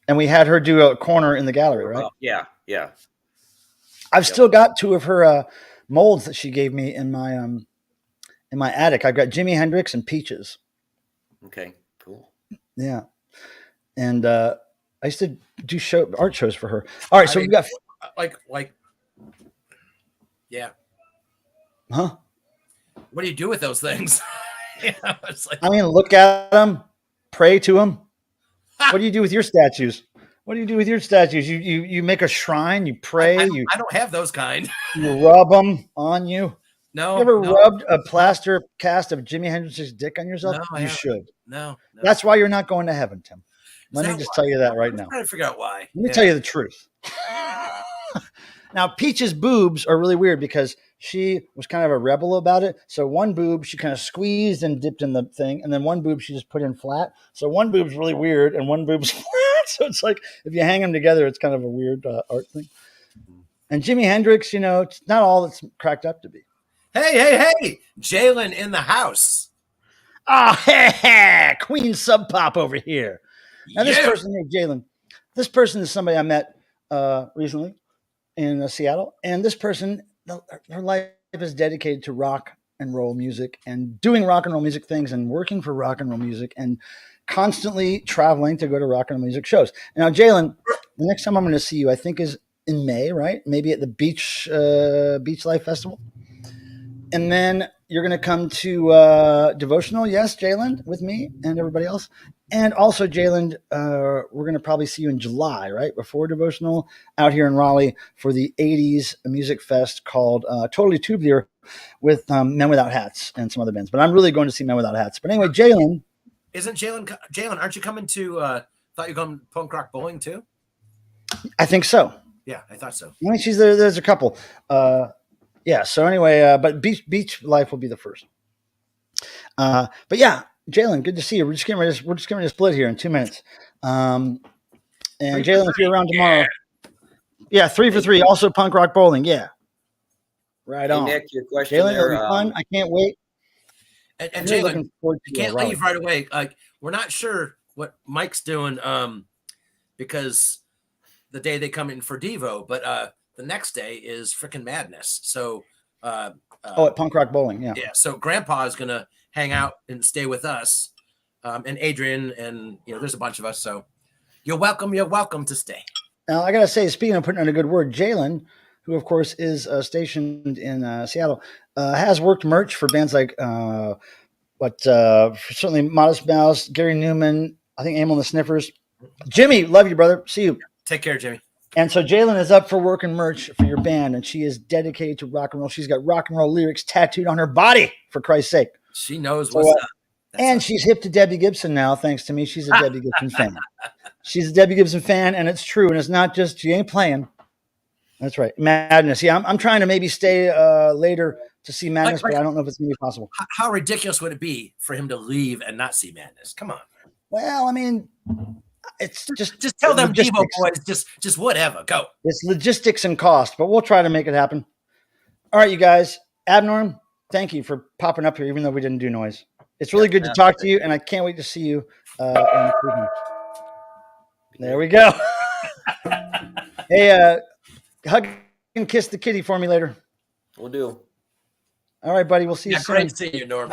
And we had her do a corner in the gallery, right? Yeah. I've still got 2 of her molds that she gave me in my attic. I've got Jimi Hendrix and Peaches. Okay, cool. Yeah. And I used to do art shows for her. All right, so we got like yeah. Huh? What do you do with those things? It's like, I mean, look at them, pray to them. What do you do with your statues? What do you do with your statues? You make a shrine, you pray. I don't have those kind. You rub them on you. No. You ever rubbed a plaster cast of Jimi Hendrix's dick on yourself? No, you should. No. That's why you're not going to heaven, Tim. Let me just tell you that right now. I'm trying to figure out why. Let me tell you the truth. Now, Peach's boobs are really weird because she was kind of a rebel about it. So one boob she kind of squeezed and dipped in the thing, and then one boob she just put in flat. So one boob's really weird, and one boob's flat. So it's like if you hang them together, it's kind of a weird art thing. And Jimi Hendrix, it's not all it's cracked up to be. Hey, Jalen in the house. Oh, hey, Queen Sub Pop over here. Now this person here, Jalen, this person is somebody I met recently in Seattle, and this person, her life is dedicated to rock and roll music and doing rock and roll music things and working for rock and roll music and constantly traveling to go to rock and roll music shows. Now, Jalen, the next time I'm going to see you, I think is in May, right? Maybe at the Beach Life Festival. And then you're going to come to Devotional, yes, Jalen, with me and everybody else. And also, Jalen, we're going to probably see you in July, right? Before Devotional out here in Raleigh for the 80s music fest called Totally Tubular with Men Without Hats and some other bands. But I'm really going to see Men Without Hats. But anyway, Jalen. Isn't Jalen, aren't you coming to, thought you were going punk rock bowling too? I think so. Yeah, I thought so. I mean, there's a couple. Yeah. So anyway, but Beach Life will be the first. But yeah, Jalen, good to see you. We're just getting ready to split here in 2 minutes. And Jalen, if you're around tomorrow, yeah, 3 for 3. Also punk rock bowling. Yeah. Right on. Nick, your question Jalen, there. it'll be fun. I can't wait. And Jalen, you can't leave right away. Like, we're not sure what Mike's doing because the day they come in for Devo, but the next day is freaking madness. So at punk rock bowling, yeah. Yeah. So Grandpa is gonna hang out and stay with us, and Adrian, and there's a bunch of us. So you're welcome to stay. Now I gotta say, speaking of putting in a good word, Jalen, who of course is stationed in Seattle, has worked merch for bands like certainly Modest Mouse, Gary Newman, I think Amel and the Sniffers. Jimmy, love you, brother. See you. Take care, Jimmy. And so Jalen is up for working merch for your band, and she is dedicated to rock and roll. She's got rock and roll lyrics tattooed on her body, for Christ's sake. She knows what's up. And she's hip to Debbie Gibson now, thanks to me. She's a Debbie Gibson fan. She's a Debbie Gibson fan, and it's true. And it's not just, she ain't playing. That's right. Madness. Yeah, I'm trying to maybe stay later to see Madness, but I don't know if it's going to be possible. How ridiculous would it be for him to leave and not see Madness? Come on. Well, I mean, it's just tell them Devo boys, just whatever, go. It's logistics and cost, but we'll try to make it happen. All right, you guys. Abnorm, thank you for popping up here, even though we didn't do noise. It's really good to talk to you, and I can't wait to see you. There we go. Hey, hug and kiss the kitty for me later. We'll do. All right, buddy. We'll see you soon. Great to see you, Norm.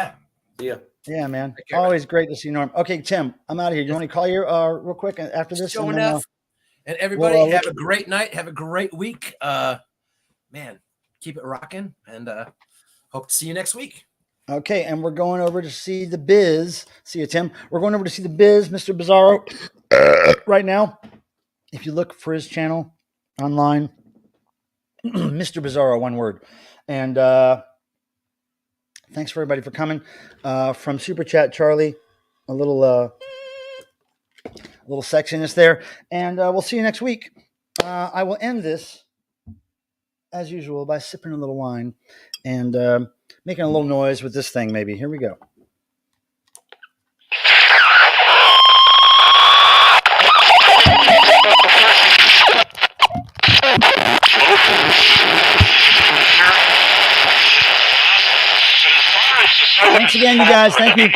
Yeah. Yeah, man. Always great to see you, Norm. Okay, Tim, I'm out of here. You want to call you real quick after this? Show enough. And everybody have a great night. Have a great week. Man, keep it rocking, and hope to see you next week. Okay, and we're going over to see the Biz. See you, Tim. We're going over to see the Biz, Mr. Bizarro, right now. If you look for his channel online, Mr. Bizarro, one word. And thanks for everybody for coming. From Super Chat, Charlie, a little sexiness there. And we'll see you next week. I will end this, as usual, by sipping a little wine and making a little noise with this thing, maybe. Here we go. Thanks again, you guys. Thank you.